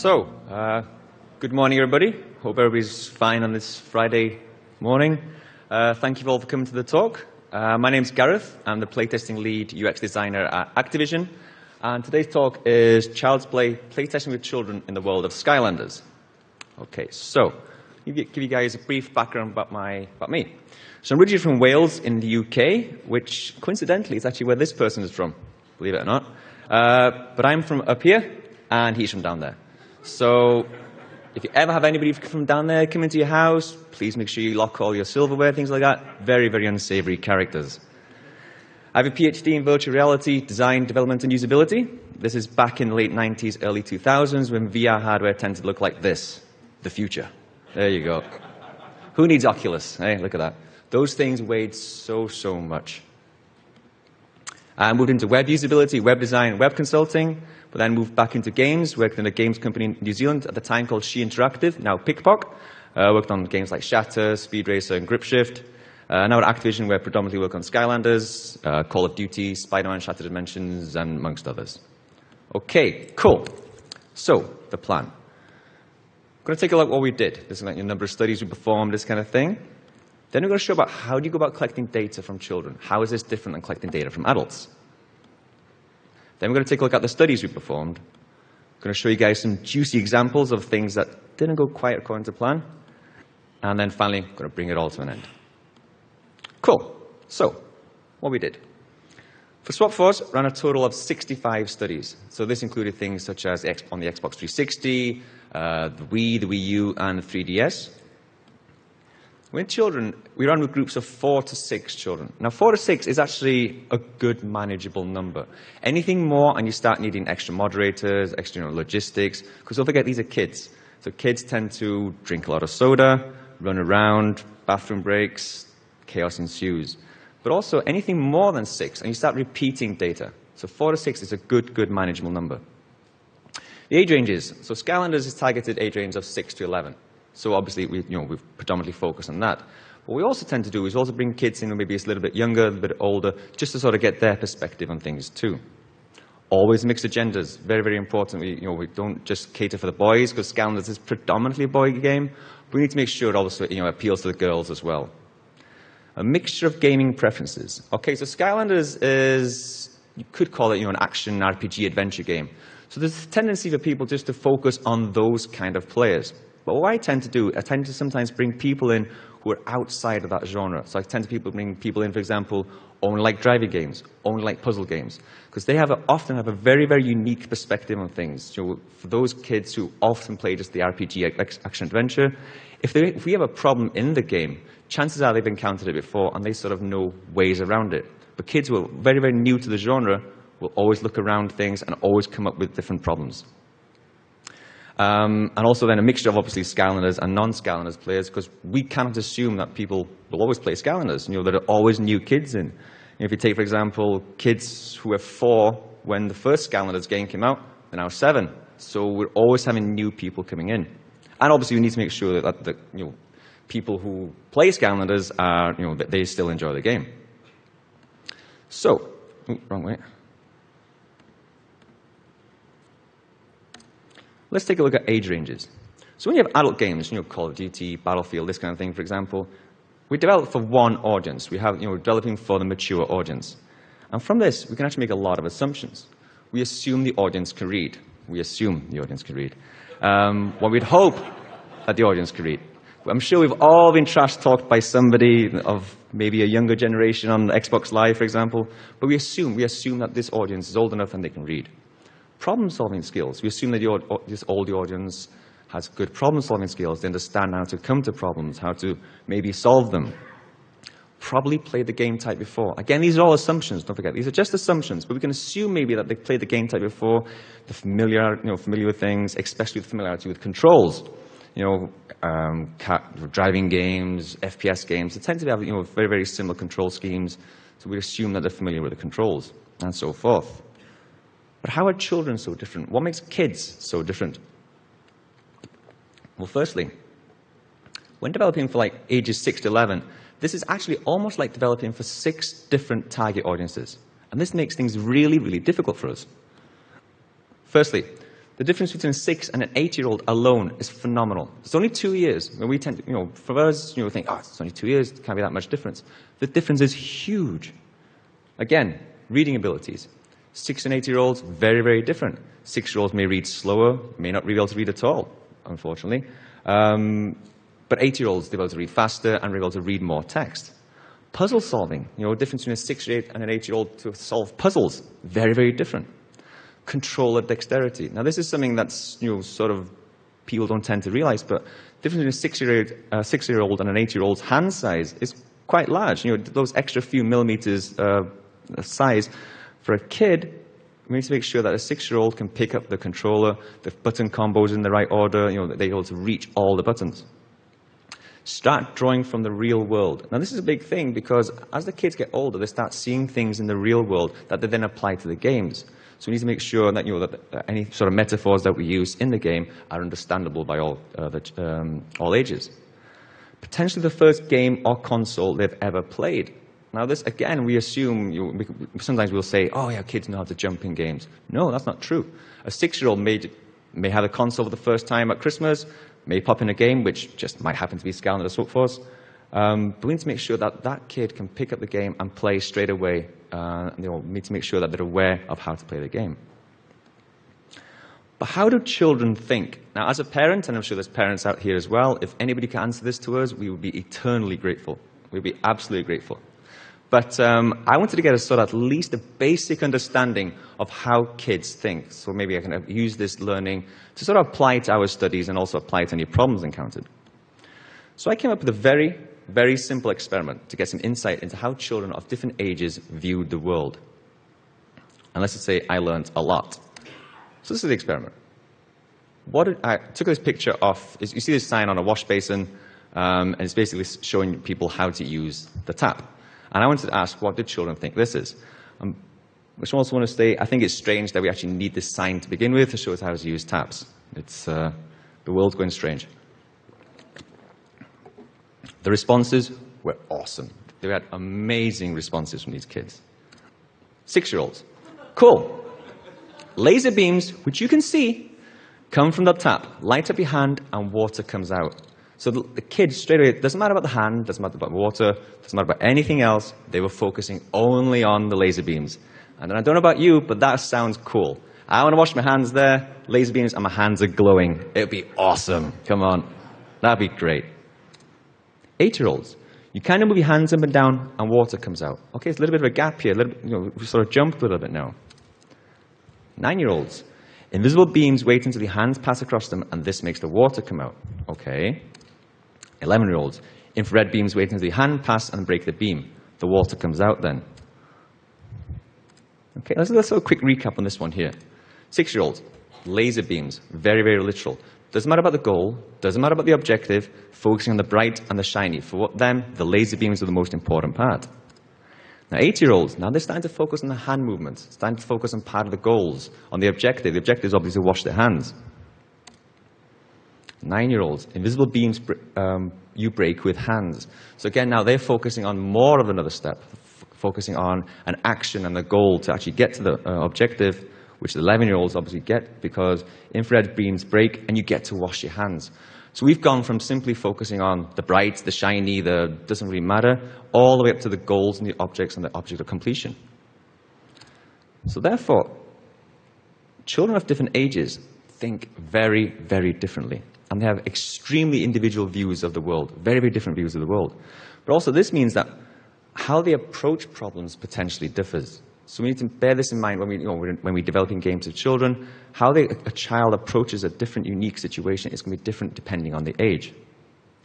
Good morning, everybody. Hope everybody's fine on this Friday morning. Thank you all for coming to the talk. My name's Gareth. I'm the playtesting lead UX designer at Activision. And today's talk is Child's Play, playtesting with children in the world of Skylanders. Okay, so I'll give you guys a brief background about me. So I'm originally from Wales in the UK, which coincidentally is actually where this person is from, believe it or not. But I'm from up here, and he's from down there. So if you ever have anybody from down there come into your house, please make sure you lock all your silverware, things like that. Very, very unsavory characters. I have a PhD in virtual reality, design, development, and usability. This is back in the late 90s, early 2000s, when VR hardware tended to look like this. The future. There you go. Who needs Oculus? Hey, look at that. Those things weighed so much. I moved into web usability, web design, web consulting, but then moved back into games, worked in a games company in New Zealand at the time called She Interactive, now Pickpock. Worked on games like Shatter, Speed Racer, and Grip Shift. Now at Activision, where I predominantly work on Skylanders, Call of Duty, Spider-Man, Shattered Dimensions, and amongst others. Okay, cool. So, the plan. I'm going to take a look at what we did. This is like a number of studies we performed, this kind of thing. Then we're going to show about how do you go about collecting data from children. How is this different than collecting data from adults? Then we're going to take a look at the studies we performed. I'm going to show you guys some juicy examples of things that didn't go quite according to plan. And then finally, I'm going to bring it all to an end. Cool. So, what we did. For Swap Force, ran a total of 65 studies. So this included things such as on the Xbox 360, the Wii, the Wii U, and the 3DS. With children, we run with groups of 4 to 6 children. Now, 4 to 6 is actually a good, manageable number. Anything more, and you start needing extra moderators, extra logistics, because don't forget, these are kids. So kids tend to drink a lot of soda, run around, bathroom breaks, chaos ensues. But also, anything more than 6, and you start repeating data. So 4 to 6 is a good, manageable number. The age ranges. So Skylanders is targeted age range of 6 to 11. So obviously, we've predominantly focused on that. What we also tend to do is also bring kids in who maybe a little bit younger, a little bit older, just to sort of get their perspective on things too. Always mix the genders. Very, very important. We don't just cater for the boys, because Skylanders is predominantly a boy game. We need to make sure it also appeals to the girls as well. A mixture of gaming preferences. Okay, so Skylanders is, you could call it an action RPG adventure game. So there's a tendency for people just to focus on those kind of players. But what I tend to do, I tend to sometimes bring people in who are outside of that genre. So I tend to bring people in, for example, only like driving games, only like puzzle games, because they often have a very, very unique perspective on things. For those kids who often play just the RPG action-adventure, if we have a problem in the game, chances are they've encountered it before, and they sort of know ways around it. But kids who are very, very new to the genre will always look around things and always come up with different problems. And also then a mixture of obviously Skylanders and non-Skylanders players, because we cannot assume that people will always play Skylanders. There are always new kids in. If you take, for example, kids who were 4 when the first Skylanders game came out, they're now 7. So we're always having new people coming in. And obviously we need to make sure that people who play Skylanders are, that they still enjoy the game. So, wrong way. Let's take a look at age ranges. So when you have adult games, Call of Duty, Battlefield, this kind of thing, for example, we develop for one audience. We're developing for the mature audience. And from this, we can actually make a lot of assumptions. We assume the audience can read. What we'd hope that the audience can read. I'm sure we've all been trash-talked by somebody of maybe a younger generation on Xbox Live, for example. But we assume that this audience is old enough and they can read. Problem-solving skills. We assume that this older audience has good problem-solving skills. They understand how to come to problems, how to maybe solve them. Probably played the game type before. Again, these are all assumptions. Don't forget, these are just assumptions. But we can assume maybe that they've played the game type before, they're familiar with things, especially with familiarity with controls. Driving games, FPS games. They tend to have very, very similar control schemes. So we assume that they're familiar with the controls and so forth. But how are children so different? What makes kids so different? Well, firstly, when developing for ages 6 to 11, this is actually almost like developing for 6 different target audiences. And this makes things really, really difficult for us. Firstly, The difference between a 6 and an 8-year-old alone is phenomenal. It's only 2 years. When we tend to, for us, think, oh, it's only 2 years, it can't be that much difference. The difference is huge. Again, reading abilities. 6 and 8-year-olds, very, very different. 6-year-olds may read slower, may not be able to read at all, unfortunately. But 8-year-olds, they're able to read faster and they're able to read more text. Puzzle solving, the difference between a 6-year-old and an 8-year-old to solve puzzles, very, very different. Controller dexterity. Now, this is something that's, sort of people don't tend to realize, but the difference between a 6-year-old and an 8-year-old's hand size is quite large. Those extra few millimeters size for a kid, we need to make sure that a 6-year-old can pick up the controller, the button combos in the right order, that they're able to reach all the buttons. Start drawing from the real world. Now, this is a big thing because as the kids get older, they start seeing things in the real world that they then apply to the games. So we need to make sure that, that any sort of metaphors that we use in the game are understandable by all ages. Potentially the first game or console they've ever played. Now, this, again, we assume, sometimes we'll say, oh, yeah, kids know how to jump in games. No, that's not true. A 6-year-old may have a console for the first time at Christmas, may pop in a game, which just might happen to be Skylanders Swap Force. But we need to make sure that that kid can pick up the game and play straight away. We need to make sure that they're aware of how to play the game. But how do children think? Now, as a parent, and I'm sure there's parents out here as well, if anybody can answer this to us, we would be eternally grateful. We'd be absolutely grateful. But I wanted to get at least a basic understanding of how kids think. So maybe I can use this learning to sort of apply it to our studies and also apply it to any problems encountered. So I came up with a very, very simple experiment to get some insight into how children of different ages viewed the world. And let's just say I learned a lot. So this is the experiment. I took this picture of, you see this sign on a wash basin, and it's basically showing people how to use the tap. And I wanted to ask, what do children think this is? Which I also want to say, I think it's strange that we actually need this sign to begin with to show us how to use taps. It's, the world's going strange. The responses were awesome. They had amazing responses from these kids. 6-year-olds. Cool. Laser beams, which you can see, come from the tap, light up your hand, and water comes out. So the kids, straight away, it doesn't matter about the hand, doesn't matter about water, doesn't matter about anything else. They were focusing only on the laser beams. And I don't know about you, but that sounds cool. I want to wash my hands there, laser beams, and my hands are glowing. It would be awesome. Come on. That'd be great. 8-year-olds. You kind of move your hands up and down, and water comes out. Okay, it's a little bit of a gap here. We sort of jumped a little bit now. 9-year-olds. Invisible beams wait until your hands pass across them, and this makes the water come out. Okay. 11-year-olds. Infrared beams wait until your hand pass and break the beam. The water comes out then. Okay, let's do a quick recap on this one here. 6-year-olds. Laser beams. Very, very literal. Doesn't matter about the goal, doesn't matter about the objective, focusing on the bright and the shiny. For them, the laser beams are the most important part. Now, 8-year-olds, now they're starting to focus on the hand movements, starting to focus on part of the goals, on the objective. The objective is obviously to wash their hands. 9-year-olds, invisible beams you break with hands. So again, now they're focusing on more of another step, focusing on an action and a goal to actually get to the objective, which the 11-year-olds obviously get because infrared beams break and you get to wash your hands. So we've gone from simply focusing on the bright, the shiny, the doesn't really matter, all the way up to the goals and the objects and the object of completion. So therefore, children of different ages think very, very differently. And they have extremely individual views of the world, very, very different views of the world. But also this means that how they approach problems potentially differs. So we need to bear this in mind when we're developing games with children. How a child approaches a different, unique situation is going to be different depending on the age.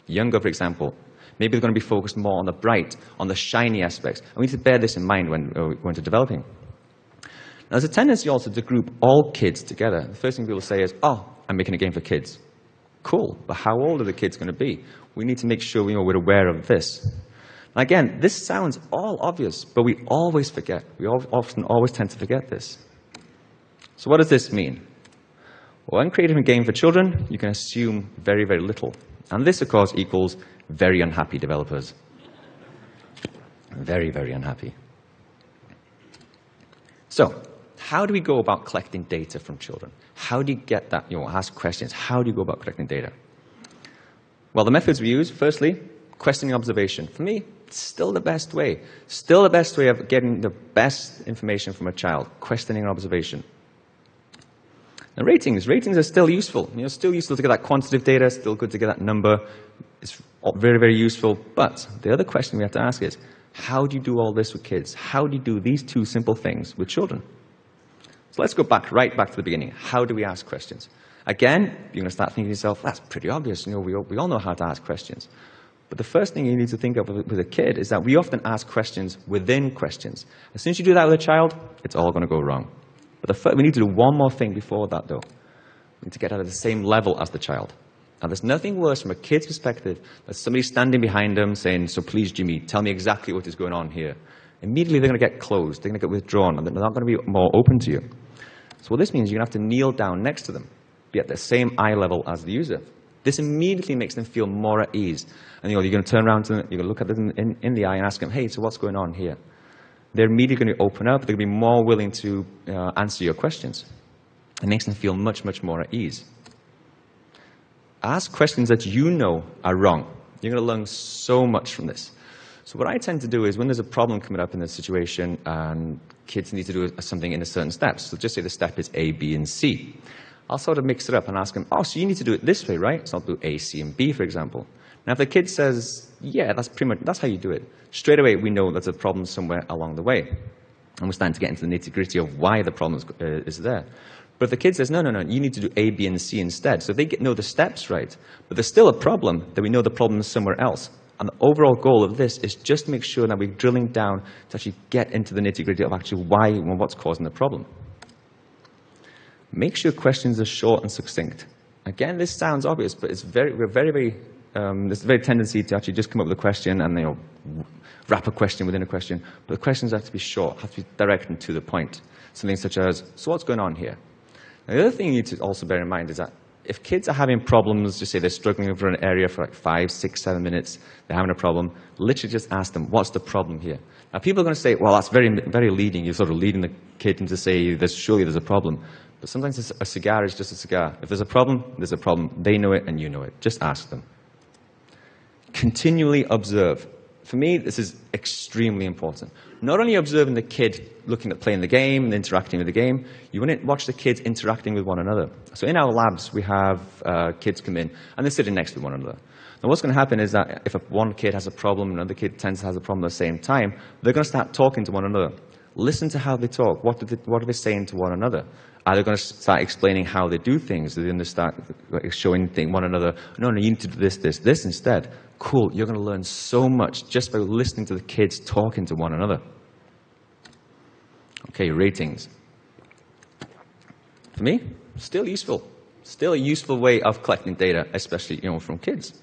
Younger, for example, maybe they're going to be focused more on the bright, on the shiny aspects. And we need to bear this in mind when we're developing. Now, there's a tendency also to group all kids together. The first thing people say is, oh, I'm making a game for kids. Cool, but how old are the kids going to be? We need to make sure we're aware of this. Now again, this sounds all obvious, but we always forget. We often always tend to forget this. So what does this mean? Well, when creating a game for children, you can assume very, very little. And this, of course, equals very unhappy developers. Very, very unhappy. So, how do we go about collecting data from children? How do you get that, ask questions? How do you go about collecting data? Well, the methods we use, firstly, questioning observation. For me, it's still the best way. Still the best way of getting the best information from a child, questioning and observation. Now, ratings are still useful. Still useful to get that quantitative data, still good to get that number. It's very, very useful. But the other question we have to ask is, how do you do all this with kids? How do you do these two simple things with children? So let's go right back to the beginning. How do we ask questions? Again, you're going to start thinking to yourself, that's pretty obvious. We all know how to ask questions. But the first thing you need to think of with a kid is that we often ask questions within questions. As soon as you do that with a child, it's all going to go wrong. But we need to do one more thing before that, though. We need to get out of the same level as the child. Now, there's nothing worse from a kid's perspective than somebody standing behind them saying, so please, Jimmy, tell me exactly what is going on here. Immediately, they're going to get closed. They're going to get withdrawn, and they're not going to be more open to you. So what this means, you're going to have to kneel down next to them, be at the same eye level as the user. This immediately makes them feel more at ease. And you're going to turn around to them, you're going to look at them in the eye and ask them, hey, so what's going on here? They're immediately going to open up. They're going to be more willing to answer your questions. It makes them feel much, much more at ease. Ask questions that you know are wrong. You're going to learn so much from this. So what I tend to do is when there's a problem coming up in a situation and kids need to do something in a certain steps, so just say the step is A, B, and C. I'll sort of mix it up and ask them, oh, so you need to do it this way, right? So I'll do A, C, and B, for example. Now, if the kid says, yeah, that's how you do it, straight away we know there's a problem somewhere along the way. And we're starting to get into the nitty-gritty of why the problem is there. But if the kid says, no, you need to do A, B, and C instead, so they know the steps right, but there's still a problem, then we know the problem is somewhere else. And the overall goal of this is just to make sure that we're drilling down to actually get into the nitty-gritty of actually why and what's causing the problem. Make sure questions are short and succinct. Again, this sounds obvious, but there's a very tendency to actually just come up with a question and wrap a question within a question. But the questions have to be short, have to be direct and to the point. Something such as, so what's going on here? Now, the other thing you need to also bear in mind is that if kids are having problems, just say they're struggling over an area for like 5, 6, 7 minutes, they're having a problem, literally just ask them, what's the problem here? Now, people are going to say, well, that's very, very leading. You're sort of leading the kid into say, surely there's a problem. But sometimes a cigar is just a cigar. If there's a problem, there's a problem. They know it and you know it. Just ask them. Continually observe. For me, this is extremely important. Not only observing the kid looking at playing the game and interacting with the game, you want to watch the kids interacting with one another. So in our labs, we have kids come in, and they're sitting next to one another. Now what's going to happen is that if one kid has a problem and another kid tends to have a problem at the same time, they're going to start talking to one another. Listen to how they talk. What are they saying to one another? Are they going to start explaining how they do things? Are they going to start showing one another, no, you need to do this instead? Cool, you're going to learn so much just by listening to the kids talking to one another. Okay, ratings. For me, still useful. Still a useful way of collecting data, especially from kids.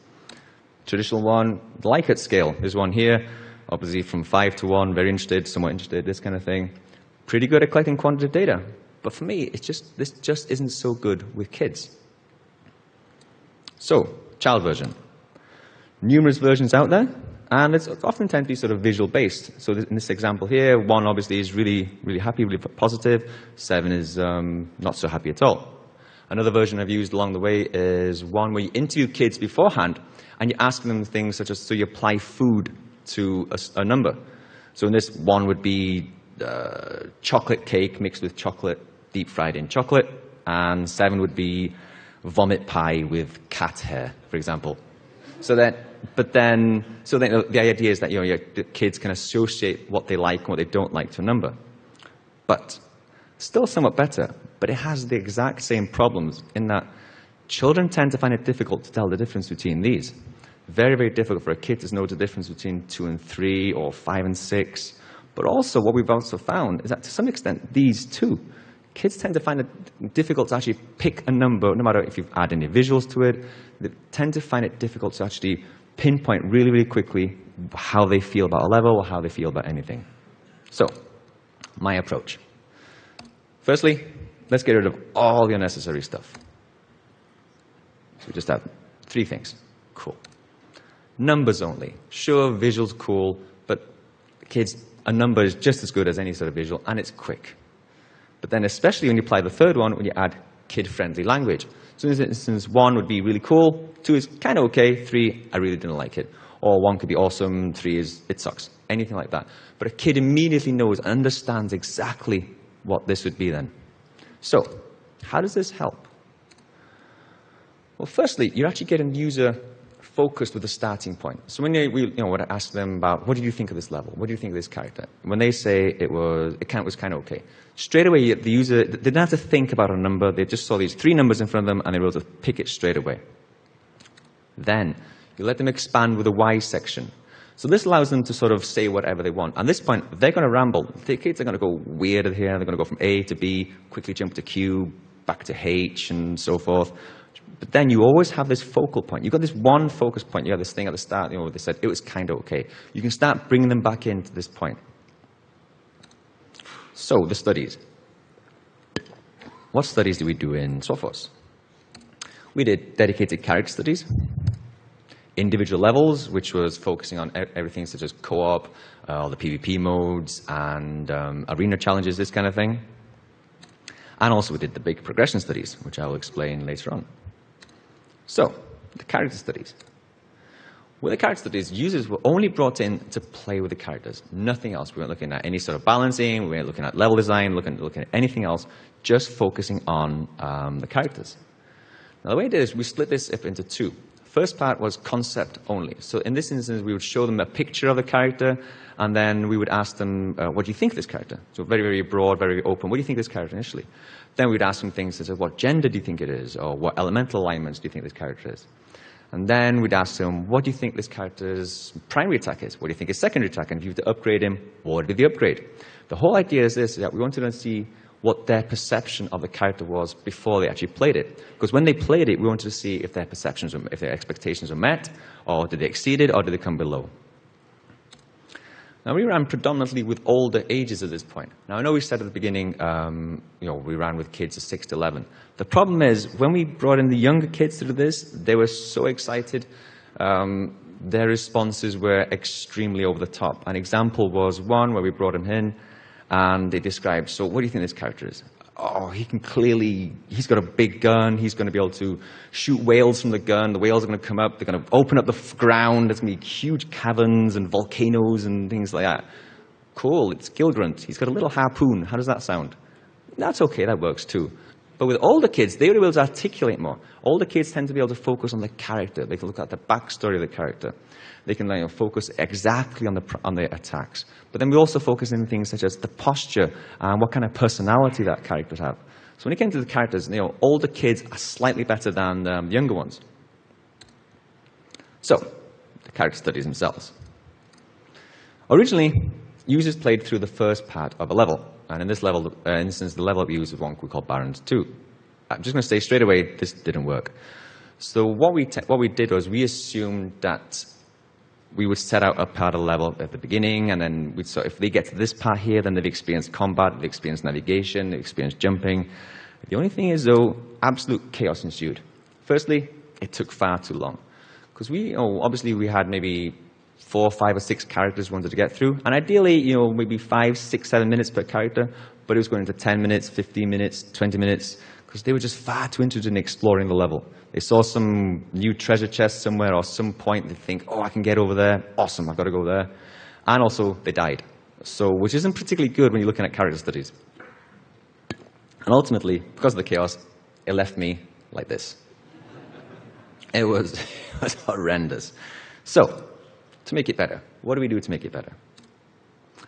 Traditional one, the Likert scale. There's one here, obviously from 5 to 1, very interested, somewhat interested, this kind of thing. Pretty good at collecting quantitative data. But for me, this just isn't so good with kids. So, child version. Numerous versions out there, and it's often tend to be sort of visual-based. So in this example here, 1 obviously is really, really happy, really positive. 7 is not so happy at all. Another version I've used along the way is one where you interview kids beforehand, and you ask them things such as, so you apply food to a number. So in this, 1 would be chocolate cake mixed with chocolate, deep fried in chocolate, and 7 would be vomit pie with cat hair, for example. So then the idea is that the kids can associate what they like and what they don't like to a number. But still somewhat better, but it has the exact same problems in that children tend to find it difficult to tell the difference between these. Very, very difficult for a kid to know the difference between 2 and 3 or 5 and 6. But also what we've also found is that to some extent these two, kids tend to find it difficult to actually pick a number, no matter if you add any visuals to it. They tend to find it difficult to actually pinpoint really, really quickly how they feel about a level or how they feel about anything. So, my approach. Firstly, let's get rid of all the unnecessary stuff. So we just have 3 things. Cool. Numbers only. Sure, visuals cool, but kids, a number is just as good as any sort of visual, and it's quick. But then especially when you apply the third one, when you add kid-friendly language. So in this instance, 1 would be really cool, 2 is kind of okay, 3, I really didn't like it. Or 1 could be awesome, 3 is, it sucks. Anything like that. But a kid immediately knows, understands exactly what this would be then. So, how does this help? Well, firstly, you're actually getting user focused with the starting point. So when we would ask them about, what did you think of this level? What do you think of this character? When they say it was kind of okay, straight away the user they didn't have to think about a number. They just saw these 3 numbers in front of them and they were able to pick it straight away. Then you let them expand with the why section. So this allows them to sort of say whatever they want. At this point, they're going to ramble. The kids are going to go weird here. They're going to go from A to B, quickly jump to Q, back to H, and so forth. But then you always have this focal point. You've got this one focus point. You have this thing at the start, where they said it was kind of okay. You can start bringing them back into this point. So, the studies. What studies did we do in Swap Force? We did dedicated character studies, individual levels, which was focusing on everything such as co-op, all the PvP modes, and arena challenges, this kind of thing. And also we did the big progression studies, which I will explain later on. So, the character studies. With the character studies, users were only brought in to play with the characters, nothing else. We weren't looking at any sort of balancing, we weren't looking at level design, looking at anything else, just focusing on the characters. Now, the way it is, we split this up into 2. First part was concept only. So in this instance, we would show them a picture of the character, and then we would ask them, what do you think of this character? So very, very broad, very open. What do you think of this character initially? Then we'd ask them things such as, what gender do you think it is? Or what elemental alignments do you think this character is? And then we'd ask them, what do you think this character's primary attack is? What do you think his secondary attack? And if you were to upgrade him, what would be the upgrade? The whole idea is this, is that we wanted to see what their perception of the character was before they actually played it. Because when they played it, we wanted to see if their perceptions, if their expectations were met, or did they exceed it, or did they come below. Now, we ran predominantly with older ages at this point. Now, I know we said at the beginning, we ran with kids of 6 to 11. The problem is, when we brought in the younger kids to do this, they were so excited. Their responses were extremely over the top. An example was one where we brought him in, and they described, so what do you think this character is? Oh, he's got a big gun, he's going to be able to shoot whales from the gun, the whales are going to come up, they're going to open up the ground, there's going to be huge caverns and volcanoes and things like that. Cool, it's Gilgrunt, he's got a little harpoon, how does that sound? That's okay, that works too. But with older kids, they were able to articulate more. Older kids tend to be able to focus on the character, they can look at the backstory of the character. They can focus exactly on the attacks. But then we also focus on things such as the posture and what kind of personality that characters have. So when it came to the characters, older kids are slightly better than the younger ones. So, the character studies themselves. Originally, users played through the first part of a level. And in this level, instance, the level we used was one we called Barons 2. I'm just going to say straight away, this didn't work. So what we did was we assumed that we would set out a part of the level at the beginning, and then if they get to this part here, then they've experienced combat, they've experienced navigation, they've experienced jumping. The only thing is, though, absolute chaos ensued. Firstly, it took far too long. Because obviously we had maybe 4, 5, or 6 characters we wanted to get through, and ideally, maybe 5, 6, 7 minutes per character, but it was going into 10 minutes, 15 minutes, 20 minutes, because they were just far too interested in exploring the level. They saw some new treasure chest somewhere or some point, they think, oh, I can get over there, awesome, I've got to go there. And also, they died. Which isn't particularly good when you're looking at character studies. And ultimately, because of the chaos, it left me like this. It was horrendous. So, to make it better, what do we do to make it better?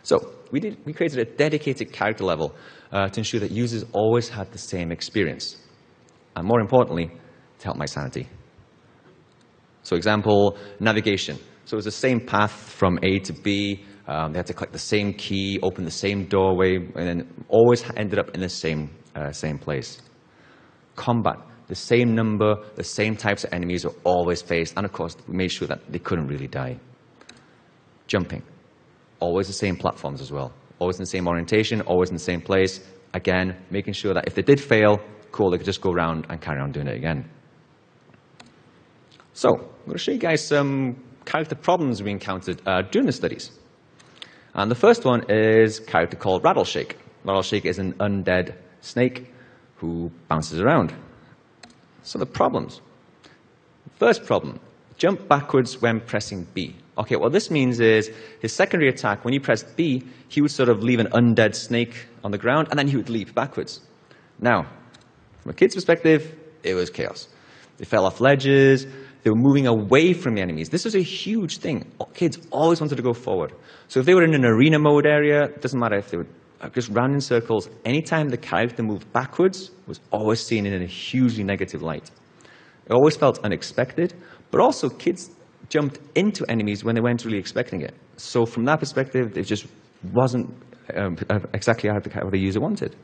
So, we created a dedicated character level to ensure that users always had the same experience. And more importantly, to help my sanity. So example, navigation. So it was the same path from A to B. They had to click the same key, open the same doorway, and then always ended up in the same place. Combat. The same number, the same types of enemies were always faced, and of course, we made sure that they couldn't really die. Jumping. Always the same platforms as well. Always in the same orientation, always in the same place. Again, making sure that if they did fail, cool, they could just go around and carry on doing it again. So, I'm going to show you guys some character problems we encountered during the studies. And the first one is a character called Rattle Shake. Rattle Shake is an undead snake who bounces around. So the problems. First problem, jump backwards when pressing B. Okay, what this means is his secondary attack, when you press B, he would sort of leave an undead snake on the ground, and then he would leap backwards. Now, from a kid's perspective, it was chaos. They fell off ledges, they were moving away from the enemies. This was a huge thing. Kids always wanted to go forward. So if they were in an arena mode area, it doesn't matter if they were just ran in circles, anytime the character moved backwards was always seen in a hugely negative light. It always felt unexpected, but also kids jumped into enemies when they weren't really expecting it. So from that perspective, it just wasn't exactly how the user wanted.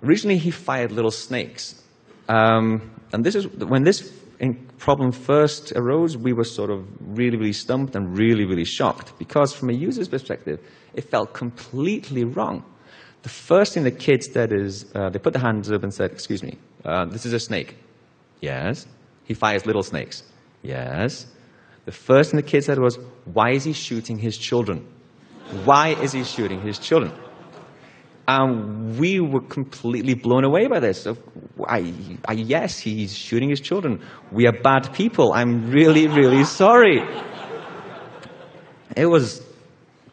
Originally, he fired little snakes. And this is when this problem first arose, we were sort of really, really stumped and really, really shocked, because from a user's perspective, it felt completely wrong. The first thing the kids did is they put their hands up and said, "Excuse me, this is a snake." Yes. He fires little snakes. Yes. The first thing the kid said was, "Why is he shooting his children? Why is he shooting his children?" And we were completely blown away by this. Yes, he's shooting his children. We are bad people. I'm really, really sorry. It was,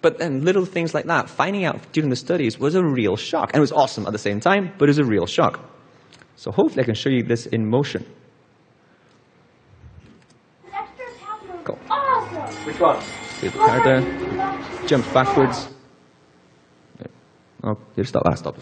but then little things like that, finding out during the studies was a real shock. And it was awesome at the same time, but it was a real shock. So hopefully I can show you this in motion. Go. Awesome. Which one? See the character jumps backwards. Oh, you stop. Stop.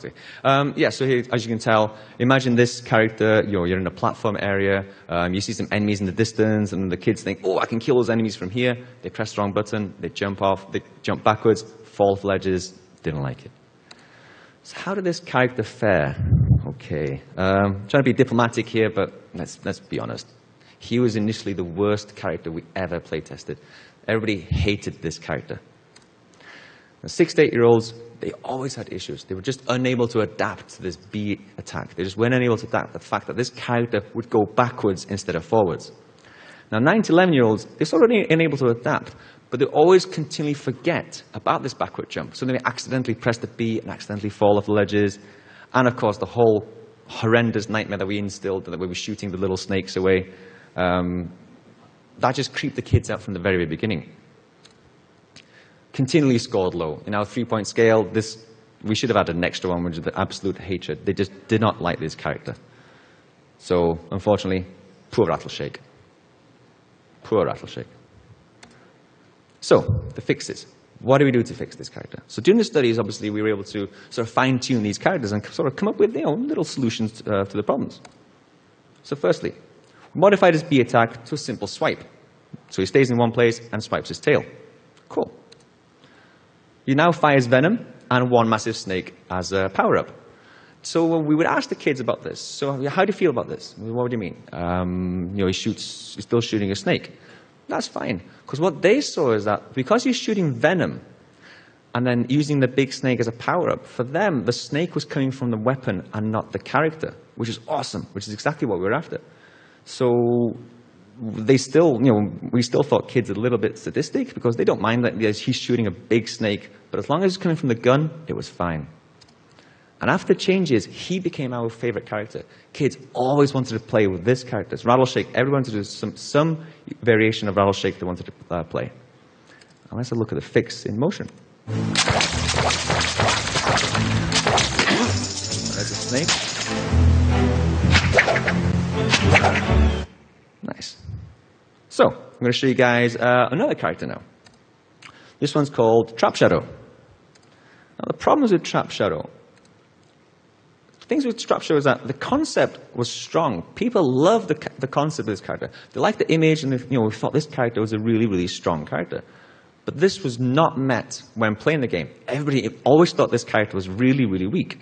Yeah, so here, as you can tell, imagine this character, you're in a platform area, you see some enemies in the distance, and the kids think, "Oh, I can kill those enemies from here." They press the wrong button, they jump off, they jump backwards, fall off ledges, didn't like it. So how did this character fare? Okay, trying to be diplomatic here, but let's be honest. He was initially the worst character we ever playtested. Everybody hated this character. Now, 6 to 8-year-olds, they always had issues. They were just unable to adapt to this B attack. They just weren't unable to adapt to the fact that this character would go backwards instead of forwards. Now, 9 to 11-year-olds, they're sort of unable to adapt, but they always continually forget about this backward jump. So they may accidentally press the B and accidentally fall off the ledges. And of course, the whole horrendous nightmare that we instilled, that we were shooting the little snakes away, that just creeped the kids out from the very, very beginning. Continually scored low. In our 3-point scale, we should have had an extra one, which is the absolute hatred. They just did not like this character. So, unfortunately, poor Rattle Shake. Poor Rattle Shake. So, the fixes. What do we do to fix this character? So during the studies, obviously, we were able to sort of fine-tune these characters and sort of come up with little solutions to the problems. So firstly, we modified his B attack to a simple swipe. So he stays in one place and swipes his tail. Cool. He now fires venom and one massive snake as a power-up. So we would ask the kids about this. So how do you feel about this? What do you mean? He's still shooting a snake. That's fine. Because what they saw is that because he's shooting venom and then using the big snake as a power-up, for them, the snake was coming from the weapon and not the character, which is awesome, which is exactly what we were after. So they still, we still thought kids a little bit sadistic because they don't mind that he's shooting a big snake, but as long as it's coming from the gun, it was fine. And after changes, he became our favorite character. Kids always wanted to play with this character. Rattle Shake, everyone wanted to do some variation of Rattle Shake they wanted to play. And let's have a look at the fix in motion. There's a snake. Nice. So, I'm going to show you guys another character now. This one's called Trap Shadow. Now, the problems with Trap Shadow, things with Trap Shadow is that the concept was strong. People loved the concept of this character. They liked the image, and we thought this character was a really, really strong character. But this was not met when playing the game. Everybody always thought this character was really, really weak.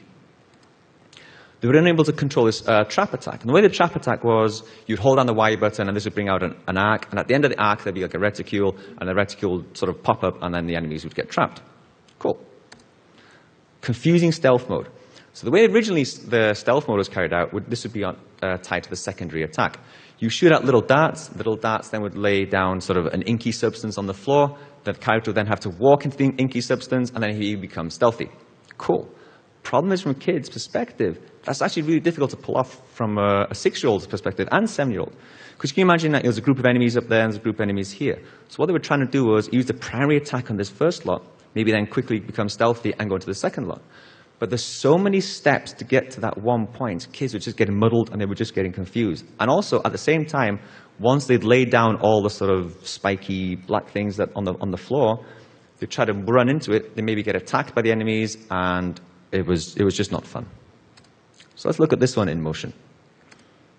They were unable to control this trap attack. And the way the trap attack was, you'd hold down the Y button, and this would bring out an arc. And at the end of the arc, there'd be like a reticule, and the reticule would sort of pop up, and then the enemies would get trapped. Cool. Confusing stealth mode. So the way originally the stealth mode was carried out, this would be tied to the secondary attack. You shoot out little darts then would lay down sort of an inky substance on the floor. The character would then have to walk into the inky substance, and then he becomes stealthy. Cool. Problem is, from a kid's perspective, that's actually really difficult to pull off from a 6-year-old's perspective and 7-year-old. Because you can imagine that there's a group of enemies up there and there's a group of enemies here. So what they were trying to do was use the primary attack on this first lot, maybe then quickly become stealthy and go into the second lot. But there's so many steps to get to that one point, kids were just getting muddled and they were just getting confused. And also, at the same time, once they'd laid down all the sort of spiky black things that on the floor, they try to run into it, they maybe get attacked by the enemies, and it was just not fun. So let's look at this one in motion.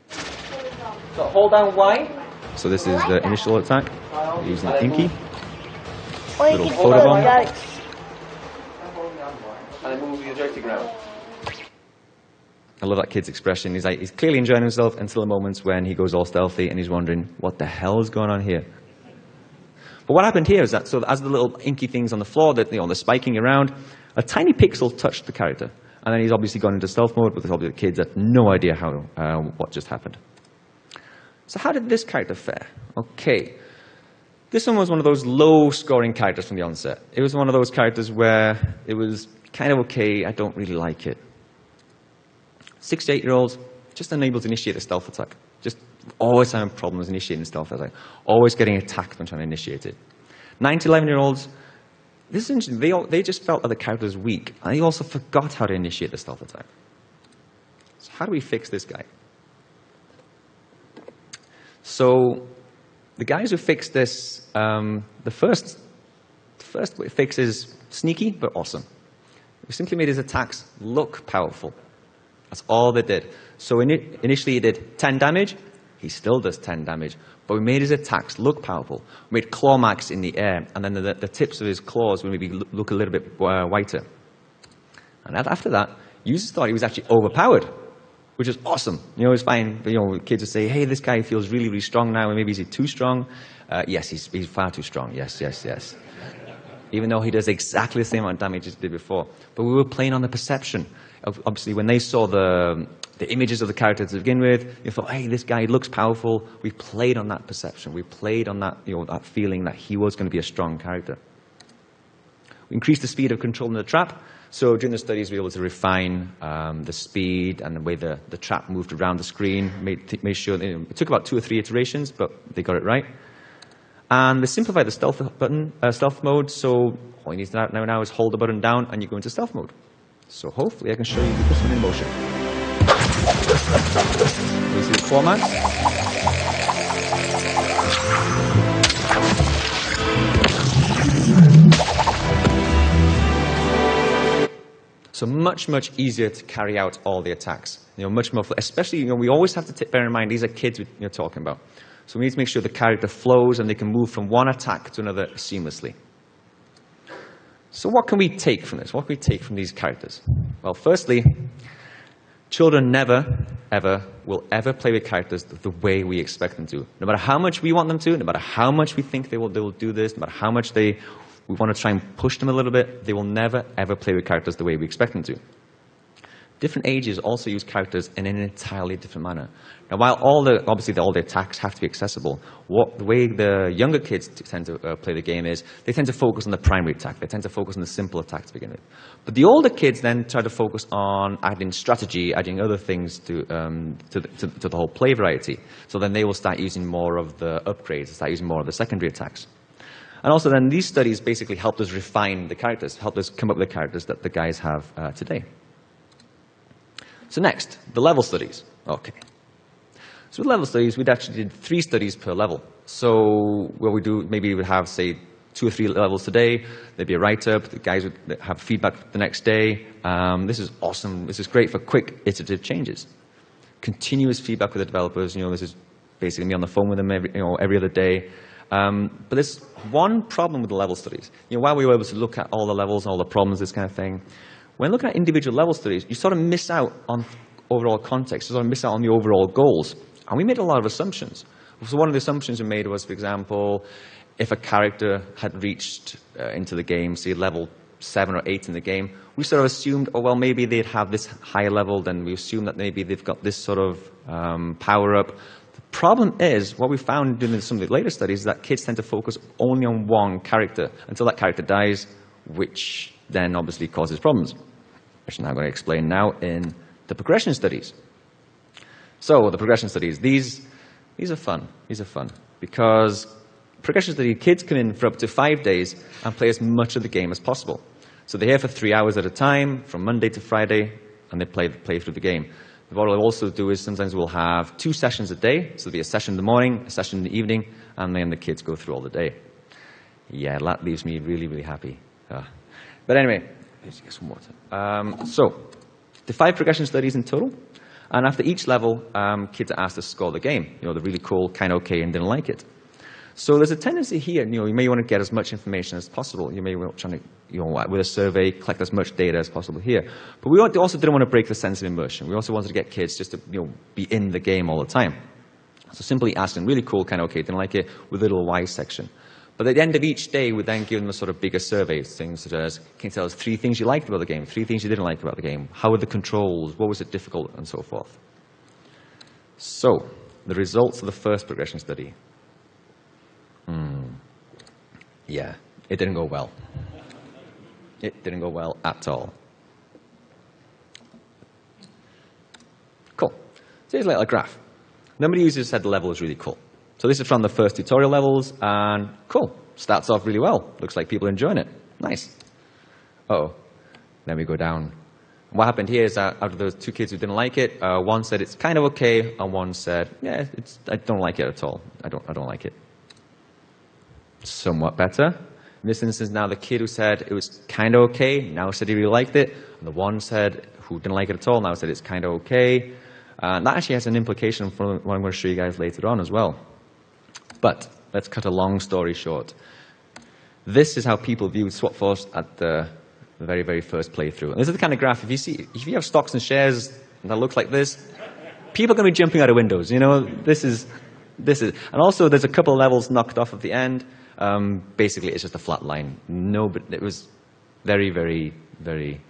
So hold down Y. So this is the initial attack, using Inky. Little photobomb. And then move your joystick around. I love that kid's expression. He's clearly enjoying himself until the moments when he goes all stealthy and he's wondering, what the hell is going on here? But what happened here is that, so as the little inky things on the floor, that they're spiking around, a tiny pixel touched the character. And then he's obviously gone into stealth mode, but the kids had no idea what just happened. So how did this character fare? Okay. This one was one of those low-scoring characters from the onset. It was one of those characters where it was kind of okay, I don't really like it. 6 to 8-year-olds, just unable to initiate a stealth attack. Just always having problems initiating a stealth attack. Always getting attacked when trying to initiate it. 9 to 11-year-olds, this is interesting. They just felt that the character was weak, and they also forgot how to initiate the stealth attack. So how do we fix this guy? So the guys who fixed this, the first fix is sneaky but awesome. We simply made his attacks look powerful. That's all they did. So initially he did 10 damage. He still does 10 damage. But we made his attacks look powerful. We made claw marks in the air, and then the tips of his claws would maybe look a little bit whiter. And after that, users thought he was actually overpowered, which is awesome. You know, it's fine. You know, kids would say, hey, this guy feels really, really strong now, and maybe is he too strong? Yes, he's far too strong. Yes, yes, yes. Even though he does exactly the same amount of damage as he did before. But we were playing on the perception. Obviously, when they saw the images of the character to begin with, you thought, hey, this guy looks powerful. We played on that perception. We played on that, that feeling that he was going to be a strong character. We increased the speed of controlling the trap. So during the studies, we were able to refine the speed and the way the trap moved around the screen. Made sure that, it took about 2 or 3 iterations, but they got it right. And they simplified the stealth mode, so all you need to do now is hold the button down and you go into stealth mode. So hopefully I can show you this one in motion. You see the claw mark? So much, much easier to carry out all the attacks. Much more, especially, we always have to bear in mind, these are kids we're talking about. So we need to make sure the character flows and they can move from one attack to another seamlessly. So what can we take from this? What can we take from these characters? Well, firstly, children never, ever, will ever play with characters the way we expect them to. No matter how much we want them to, no matter how much we think they will do this, no matter how much we want to try and push them a little bit, they will never, ever play with characters the way we expect them to. Different ages also use characters in an entirely different manner. Now, while obviously all the attacks have to be accessible, the way the younger kids tend to play the game is they tend to focus on the primary attack. They tend to focus on the simple attack to begin with. But the older kids then try to focus on adding strategy, adding other things to the whole play variety. So then they will start using more of the upgrades, start using more of the secondary attacks. And also then these studies basically helped us refine the characters, helped us come up with the characters that the guys have today. So next, the level studies. Okay. So with level studies, we'd actually did 3 studies per level. So what we do, maybe we would have, say, 2 or 3 levels today. There'd be a write-up. The guys would have feedback the next day. This is awesome. This is great for quick iterative changes. Continuous feedback with the developers. This is basically me on the phone with them every other day. But there's one problem with the level studies. While we were able to look at all the levels and all the problems, this kind of thing, when looking at individual level studies, you sort of miss out on overall context. You sort of miss out on the overall goals. And we made a lot of assumptions. So one of the assumptions we made was, for example, if a character had reached into the game, say level 7 or 8 in the game, we sort of assumed, oh, well, maybe they'd have this higher level, then we assume that maybe they've got this sort of power-up. The problem is, what we found in some of the later studies is that kids tend to focus only on one character until that character dies, which then obviously causes problems. which I'm now going to explain now in the progression studies. So the progression studies, these are fun. These are fun because progression study kids come in for up to 5 days and play as much of the game as possible. So they're here for 3 hours at a time, from Monday to Friday, and they play through the game. What we'll also do is sometimes we'll have 2 sessions a day. So there'll be a session in the morning, a session in the evening, and then the kids go through all the day. Yeah, that leaves me really, really happy. But anyway, let's get some water. So the 5 progression studies in total. And after each level, kids are asked to score the game. You know, the really cool, kind of okay, and didn't like it. So there's a tendency here, you know, you may want to get as much information as possible. You may want to, you know, with a survey, collect as much data as possible here. But we also didn't want to break the sense of immersion. We also wanted to get kids just to, you know, be in the game all the time. So simply asking, really cool, kind of okay, didn't like it, with a little why section. But at the end of each day, we then give them a sort of bigger surveys, things such as, can you tell us 3 things you liked about the game, 3 things you didn't like about the game, how were the controls, what was it difficult, and so forth. So, the results of the first progression study. Yeah, it didn't go well. It didn't go well at all. Cool. So here's a little graph. Number of users said the level was really cool. So this is from the first tutorial levels, and cool. Starts off really well. Looks like people are enjoying it. Nice. Uh-oh. Then we go down. What happened here is that out of those 2 kids who didn't like it, one said it's kind of okay, and one said, yeah, I don't like it at all. I don't like it. Somewhat better. In this instance, now the kid who said it was kind of okay now said he really liked it, and the one said who didn't like it at all now said it's kind of okay. And that actually has an implication for what I'm going to show you guys later on as well. But let's cut a long story short. This is how people viewed Swap Force at the very, very first playthrough. And this is the kind of graph, if you have stocks and shares that looks like this, people are going to be jumping out of windows. You know, this is, and also there's a couple of levels knocked off at the end. Basically, it's just a flat line. No, but it was very, very, very,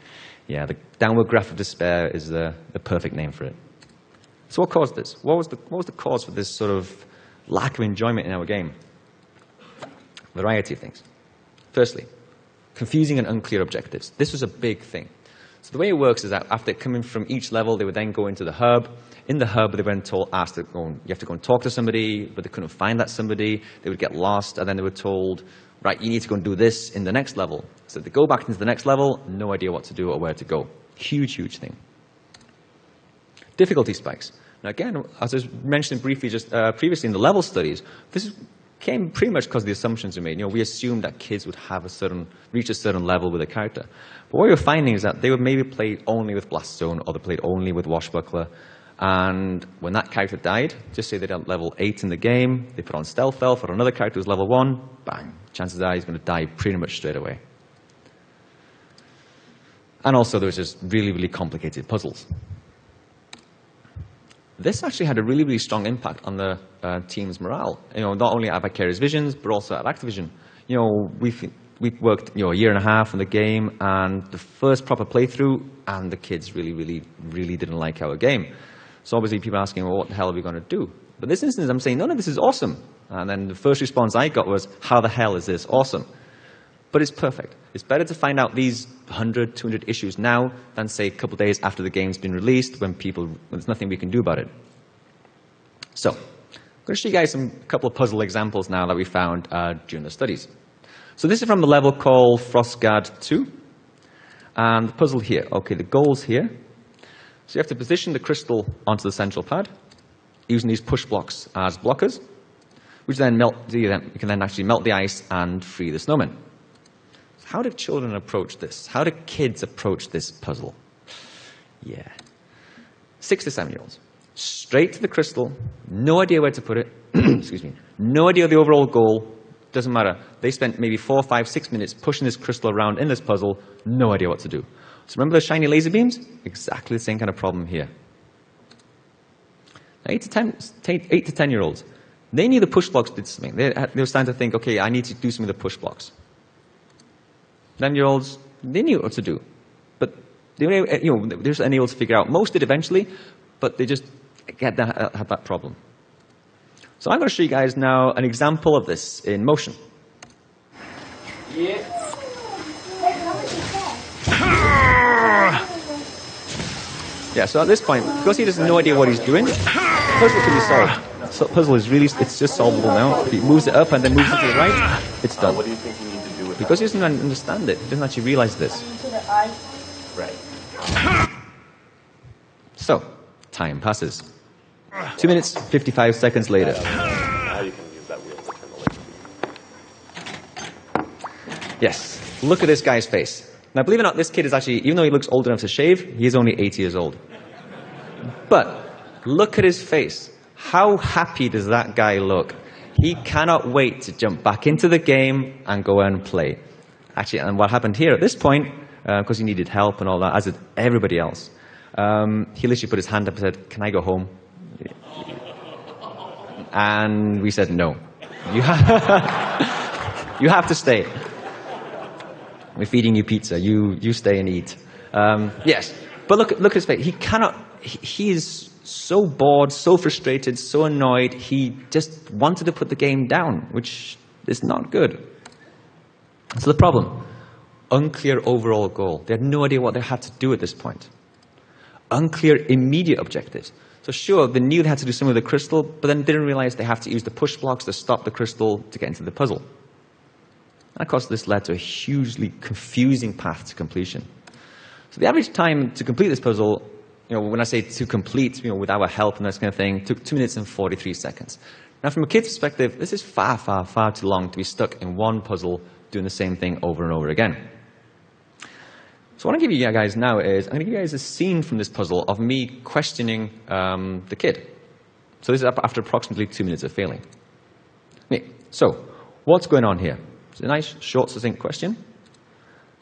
yeah, the downward graph of despair is the perfect name for it. So what caused this? What was the cause for this sort of lack of enjoyment in our game? Variety of things. Firstly, confusing and unclear objectives. This was a big thing. So the way it works is that after coming from each level, they would then go into the hub. In the hub, they were then asked to go you have to go and talk to somebody, but they couldn't find that somebody. They would get lost, and then they were told, right, you need to go and do this in the next level. So they go back into the next level, no idea what to do or where to go. Huge, huge thing. Difficulty spikes. Now again, as I was mentioning briefly just previously in the level studies, this came pretty much because of the assumptions we made. You know, we assumed that kids would have reach a certain level with a character. But what we were finding is that they would maybe play only with Blast Zone, or they played only with Washbuckler. And when that character died, just say they're at level 8 in the game, they put on Stealth Elf or another character who's level 1, bang, chances are he's going to die pretty much straight away. And also there was just really, really complicated puzzles. This actually had a really, really strong impact on the team's morale. You know, not only at Vicarious Visions, but also at Activision. You know, we've worked, you know, a year and a half on the game, and the first proper playthrough, and the kids really, really, really didn't like our game. So obviously people are asking, well, what the hell are we going to do? But in this instance, I'm saying, no, this is awesome. And then the first response I got was, how the hell is this awesome? But it's perfect. It's better to find out these 100, 200 issues now than, say, a couple of days after the game's been released when there's nothing we can do about it. So, I'm going to show you guys a couple of puzzle examples now that we found during the studies. So this is from the level called Frostguard 2. And the puzzle here. Okay, the goal's here. So you have to position the crystal onto the central pad using these push blocks as blockers, which then you can then actually melt the ice and free the snowman. So how did children approach this? How do kids approach this puzzle? Yeah. 6 to 7-year-olds. Straight to the crystal, no idea where to put it, excuse me, no idea the overall goal, doesn't matter. They spent maybe 4, 5, 6 minutes pushing this crystal around in this puzzle, no idea what to do. So remember those shiny laser beams? Exactly the same kind of problem here. Now 8 to 10-year-olds, they knew the push blocks did something. They were starting to think, okay, I need to do something with the push blocks. 11-year-olds, they knew what to do. But they were just unable to figure out. Most did eventually, but they just had that problem. So I'm going to show you guys now an example of this in motion. Yeah. Yeah, so at this point, because he has no idea what he's doing, the puzzle can be solved. So puzzle is really, it's just solvable now. If he moves it up and then moves it to the right, it's done. What do you think you need to do with because he doesn't understand it. He doesn't actually realize this. Right. So, time passes. 2 minutes, 55 seconds later. Now you can use that wheel to turn the light. Yes, look at this guy's face. Now, believe it or not, this kid is actually, even though he looks old enough to shave, he is only 8 years old. But look at his face. How happy does that guy look? He cannot wait to jump back into the game and go and play. Actually, and what happened here at this point, because he needed help and all that, as did everybody else, he literally put his hand up and said, "Can I go home?" And we said, "No. You have to stay. We're feeding you pizza. You stay and eat." Yes, but look at his face. He cannot. He is so bored, so frustrated, so annoyed. He just wanted to put the game down, which is not good. So the problem: unclear overall goal. They had no idea what they had to do at this point. Unclear immediate objectives. So sure, they knew they had to do some of the crystal, but then didn't realize they have to use the push blocks to stop the crystal to get into the puzzle. And of course, this led to a hugely confusing path to completion. So the average time to complete this puzzle, when I say to complete, with our help and this kind of thing, took 2 minutes and 43 seconds. Now, from a kid's perspective, this is far, far, far too long to be stuck in one puzzle doing the same thing over and over again. So what I'm going to give you guys now is, I'm going to give you guys a scene from this puzzle of me questioning the kid. So this is after approximately 2 minutes of failing. Okay, so what's going on here? It's a nice, short, succinct question.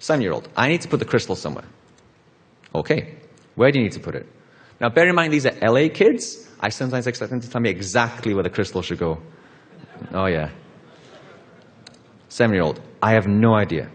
7-year-old, I need to put the crystal somewhere. Okay, where do you need to put it? Now, bear in mind, these are LA kids. I sometimes expect them to tell me exactly where the crystal should go. Oh, yeah. 7-year-old, I have no idea.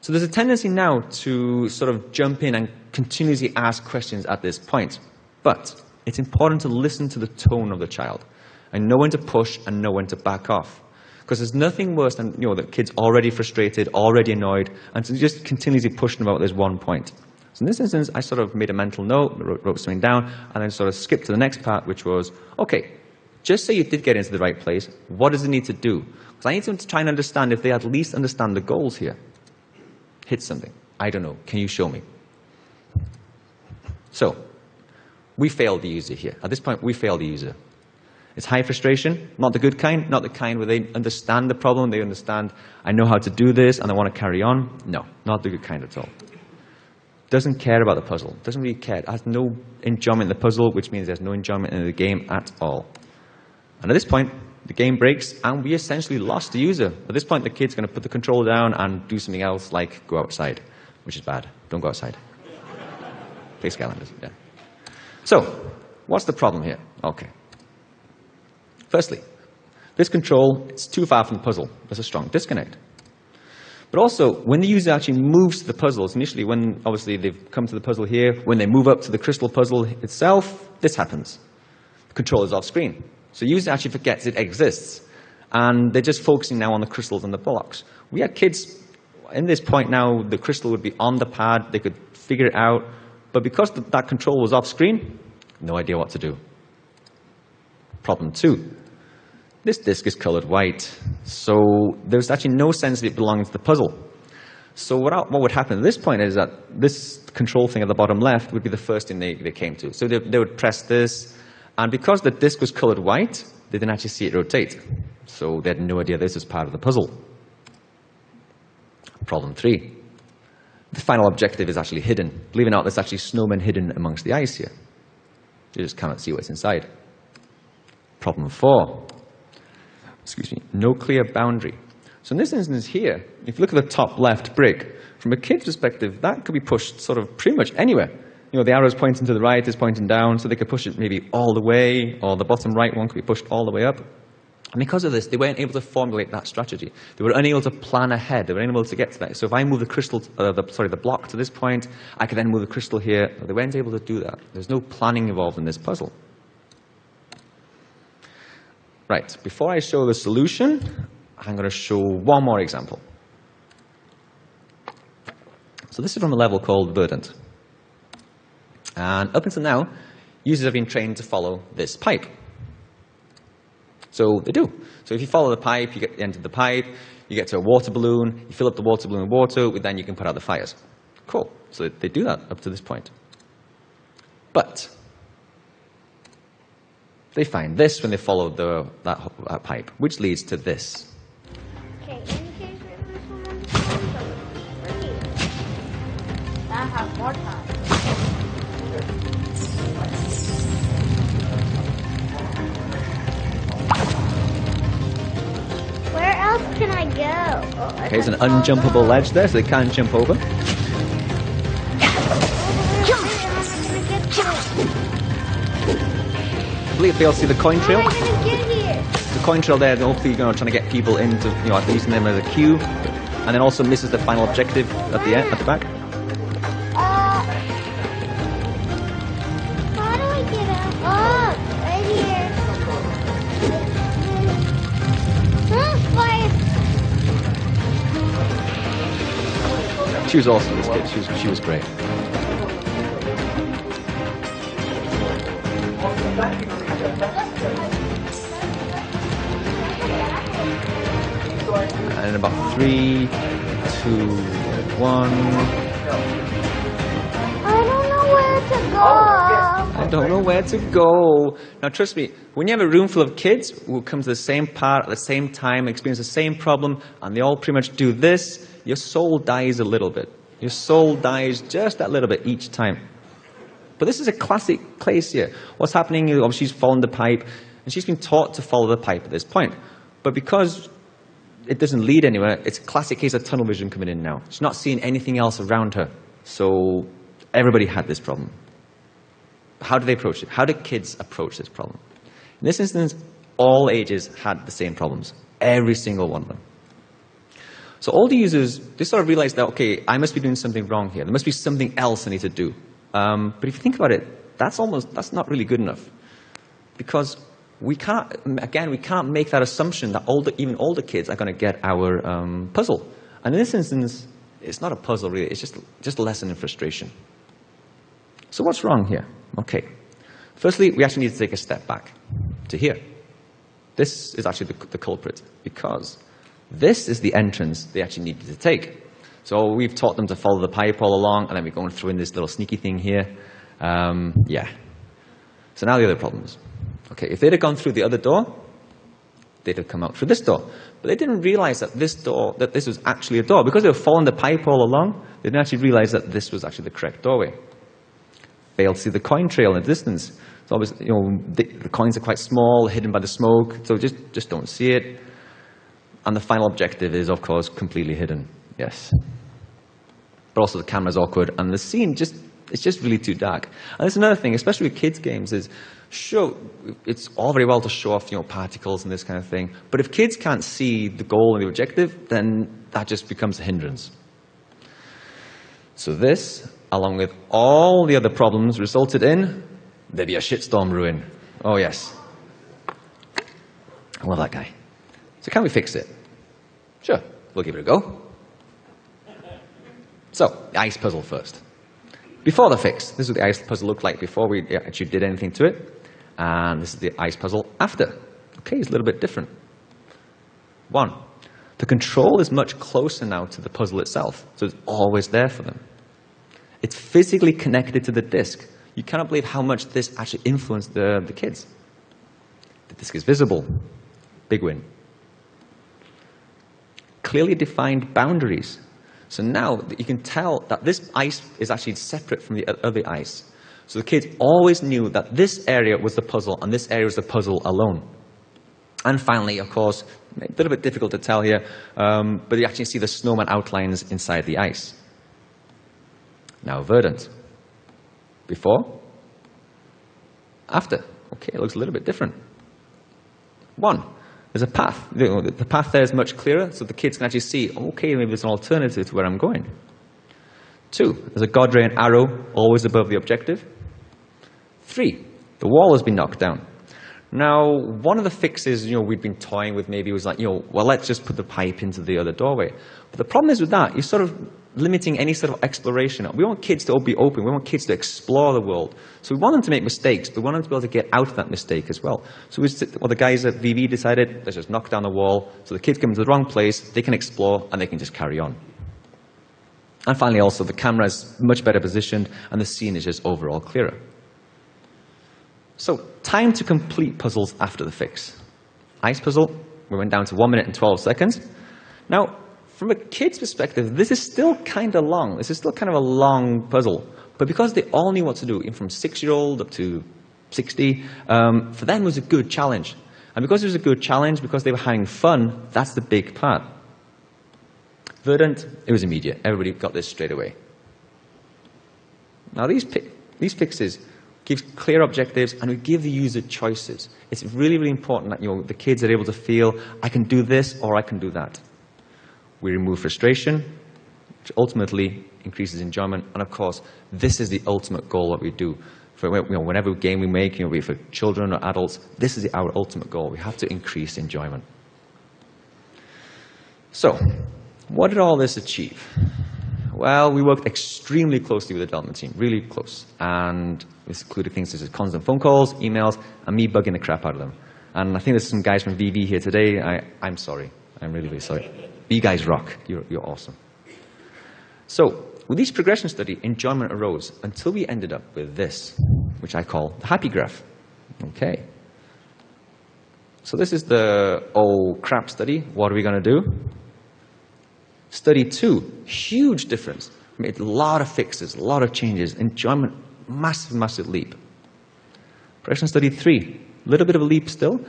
So there's a tendency now to sort of jump in and continuously ask questions at this point. But it's important to listen to the tone of the child and know when to push and know when to back off. Because there's nothing worse than, the kid's already frustrated, already annoyed, and to just continuously push them about this one point. So in this instance, I sort of made a mental note, wrote something down, and then sort of skipped to the next part, which was, okay, just say you did get into the right place, what does it need to do? Because I need them to try and understand if they at least understand the goals here. Hit something. I don't know. Can you show me? So, we failed the user here. At this point, we failed the user. It's high frustration, not the good kind, not the kind where they understand the problem, they understand, I know how to do this, and I want to carry on. No, not the good kind at all. Doesn't care about the puzzle. Doesn't really care. Has no enjoyment in the puzzle, which means there's no enjoyment in the game at all. And at this point, the game breaks, and we essentially lost the user. At this point, the kid's going to put the controller down and do something else, like go outside, which is bad. Don't go outside. Play Skylanders, yeah. So, what's the problem here? Okay. Firstly, this control, it's too far from the puzzle. There's a strong disconnect. But also, when the user actually moves to the puzzles, initially when, obviously, they've come to the puzzle here, when they move up to the crystal puzzle itself, this happens. The control is off screen. So the user actually forgets it exists. And they're just focusing now on the crystals and the blocks. We had kids, in this point now, the crystal would be on the pad, they could figure it out. But because that control was off screen, no idea what to do. Problem 2. This disc is colored white. So there's actually no sense that it belongs to the puzzle. So what would happen at this point is that this control thing at the bottom left would be the first thing they came to. So they would press this. And because the disc was colored white, they didn't actually see it rotate. So they had no idea this was part of the puzzle. Problem 3. The final objective is actually hidden. Believe it or not, there's actually snowmen hidden amongst the ice here. You just cannot see what's inside. Problem 4. Excuse me. No clear boundary. So in this instance here, if you look at the top left brick, from a kid's perspective, that could be pushed sort of pretty much anywhere. The arrow's pointing to the right, is pointing down, so they could push it maybe all the way, or the bottom right one could be pushed all the way up. And because of this, they weren't able to formulate that strategy. They were unable to plan ahead. They were unable to get to that. So if I move the crystal, the block to this point, I could then move the crystal here. They weren't able to do that. There's no planning involved in this puzzle. Right, before I show the solution, I'm going to show one more example. So this is from a level called Verdant. And up until now, users have been trained to follow this pipe. So they do. So if you follow the pipe, you get to the end of the pipe, you get to a water balloon, you fill up the water balloon with water, then you can put out the fires. Cool. So they do that up to this point. But they find this when they follow that pipe, which leads to this. Okay, in case we lose one we're here. I have more time. Where else can I go? Oh, Okay, there's an unjumpable ledge there, so they can't jump over. I believe they'll see the coin trail. How am I gonna get here? The coin trail there, hopefully you're trying to get people into, using them as a queue, and then also misses the final objective at the end, at the back. How do I get up? Oh, right here. Fire. She was awesome, this kid. She was great. And in about 3, 2, 1. I don't know where to go. I don't know where to go. Now, trust me, when you have a room full of kids who come to the same part at the same time, experience the same problem, and they all pretty much do this, your soul dies a little bit. Your soul dies just that little bit each time. But this is a classic case here. What's happening is, obviously, she's following the pipe, and she's been taught to follow the pipe at this point. But because it doesn't lead anywhere, it's a classic case of tunnel vision coming in now. She's not seeing anything else around her. So everybody had this problem. How do they approach it? How do kids approach this problem? In this instance, all ages had the same problems. Every single one of them. So all the users, they sort of realized that, okay, I must be doing something wrong here. There must be something else I need to do. But if you think about it, that's not really good enough. Because we can't make that assumption that even older kids are going to get our puzzle. And in this instance, it's not a puzzle really, it's just a lesson in frustration. So what's wrong here? Okay. Firstly, we actually need to take a step back to here. This is actually the culprit, because this is the entrance they actually needed to take. So we've taught them to follow the pipe all along, and then we're going through in this little sneaky thing here. Yeah. So now the other problems. Okay, if they'd have gone through the other door, they'd have come out through this door. But they didn't realize that this was actually a door. Because they were following the pipe all along, they didn't actually realize that this was actually the correct doorway. Failed to see the coin trail in the distance. So obviously, the coins are quite small, hidden by the smoke, so just don't see it. And the final objective is, of course, completely hidden. Yes. But also the camera's awkward, and the scene it's just really too dark. And there's another thing, especially with kids' games, is sure, it's all very well to show off, particles and this kind of thing. But if kids can't see the goal and the objective, then that just becomes a hindrance. So this, along with all the other problems, resulted in there'd be a shitstorm ruin. Oh yes. I love that guy. So can we fix it? Sure, we'll give it a go. So, the ice puzzle first. Before the fix, this is what the ice puzzle looked like before we actually did anything to it. And this is the ice puzzle after. Okay, it's a little bit different. 1, the control is much closer now to the puzzle itself, so it's always there for them. It's physically connected to the disc. You cannot believe how much this actually influenced the kids. The disc is visible. Big win. Clearly defined boundaries. So now you can tell that this ice is actually separate from the other ice. So the kids always knew that this area was the puzzle and this area was the puzzle alone. And finally, of course, a little bit difficult to tell here, but you actually see the snowman outlines inside the ice. Now verdant. Before. After. Okay, it looks a little bit different. 1. There's a path. The path there is much clearer, so the kids can actually see, okay, maybe there's an alternative to where I'm going. 2, there's a guard ray and arrow always above the objective. 3, the wall has been knocked down. Now, one of the fixes, we'd been toying with maybe was like, well, let's just put the pipe into the other doorway. But the problem is with that, limiting any sort of exploration. We want kids to be open. We want kids to explore the world. So we want them to make mistakes, but we want them to be able to get out of that mistake as well. So the guys at VV decided, let's just knock down the wall so the kids come to the wrong place, they can explore, and they can just carry on. And finally, also, the camera is much better positioned, and the scene is just overall clearer. So, time to complete puzzles after the fix. Ice puzzle, we went down to 1 minute and 12 seconds. Now, from a kid's perspective, this is still kind of long. This is still kind of a long puzzle. But because they all knew what to do, even from 6-year-old up to 60, for them it was a good challenge. And because it was a good challenge, because they were having fun, that's the big part. Verdant, it was immediate. Everybody got this straight away. Now, these fixes give clear objectives, and we give the user choices. It's really, really important that the kids are able to feel, I can do this or I can do that. We remove frustration, which ultimately increases enjoyment. And of course, this is the ultimate goal that we do. For whenever game we make, be it for children or adults, this is our ultimate goal. We have to increase enjoyment. So, what did all this achieve? Well, we worked extremely closely with the development team, really close. And this included things such as constant phone calls, emails, and me bugging the crap out of them. And I think there's some guys from VV here today. I'm sorry. I'm really, really sorry. You guys rock. You're awesome. So, with each progression study, enjoyment arose until we ended up with this, which I call the happy graph. Okay. So this is the oh crap study. What are we going to do? Study 2, huge difference. Made a lot of fixes, a lot of changes. Enjoyment, massive, massive leap. Progression study 3, a little bit of a leap still.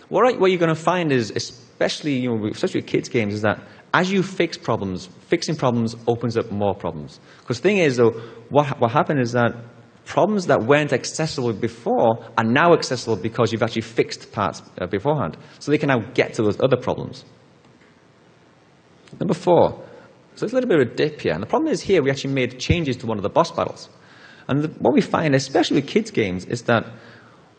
What you're going to find is, especially with kids' games, is that as you fix problems, fixing problems opens up more problems. Because the thing is, though, what happened is that problems that weren't accessible before are now accessible because you've actually fixed parts beforehand. So they can now get to those other problems. Number 4, so there's a little bit of a dip here. And the problem is here we actually made changes to one of the boss battles. And what we find, especially with kids' games, is that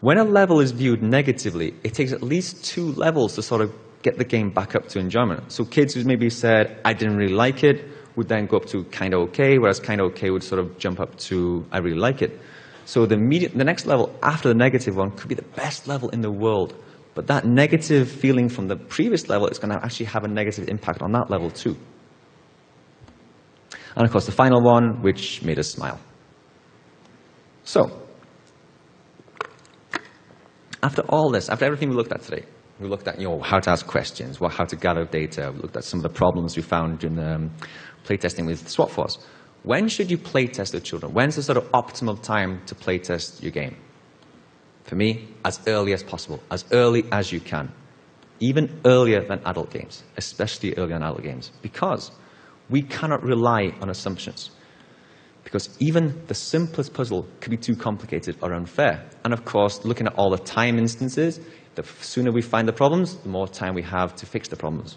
when a level is viewed negatively, it takes at least 2 levels to sort of get the game back up to enjoyment. So kids who maybe said, I didn't really like it, would then go up to kind of okay, whereas kind of okay would sort of jump up to I really like it. So the next level after the negative one could be the best level in the world. But that negative feeling from the previous level is going to actually have a negative impact on that level too. And of course the final one, which made us smile. So, after all this, after everything we looked at today, we looked at how to ask questions, how to gather data, we looked at some of the problems we found in playtesting with Swap Force. When should you playtest with children? When's the sort of optimal time to playtest your game? For me, as early as possible, as early as you can. Even earlier than adult games, especially earlier than adult games, because we cannot rely on assumptions. Because even the simplest puzzle could be too complicated or unfair. And of course, looking at all the time instances, the sooner we find the problems, the more time we have to fix the problems.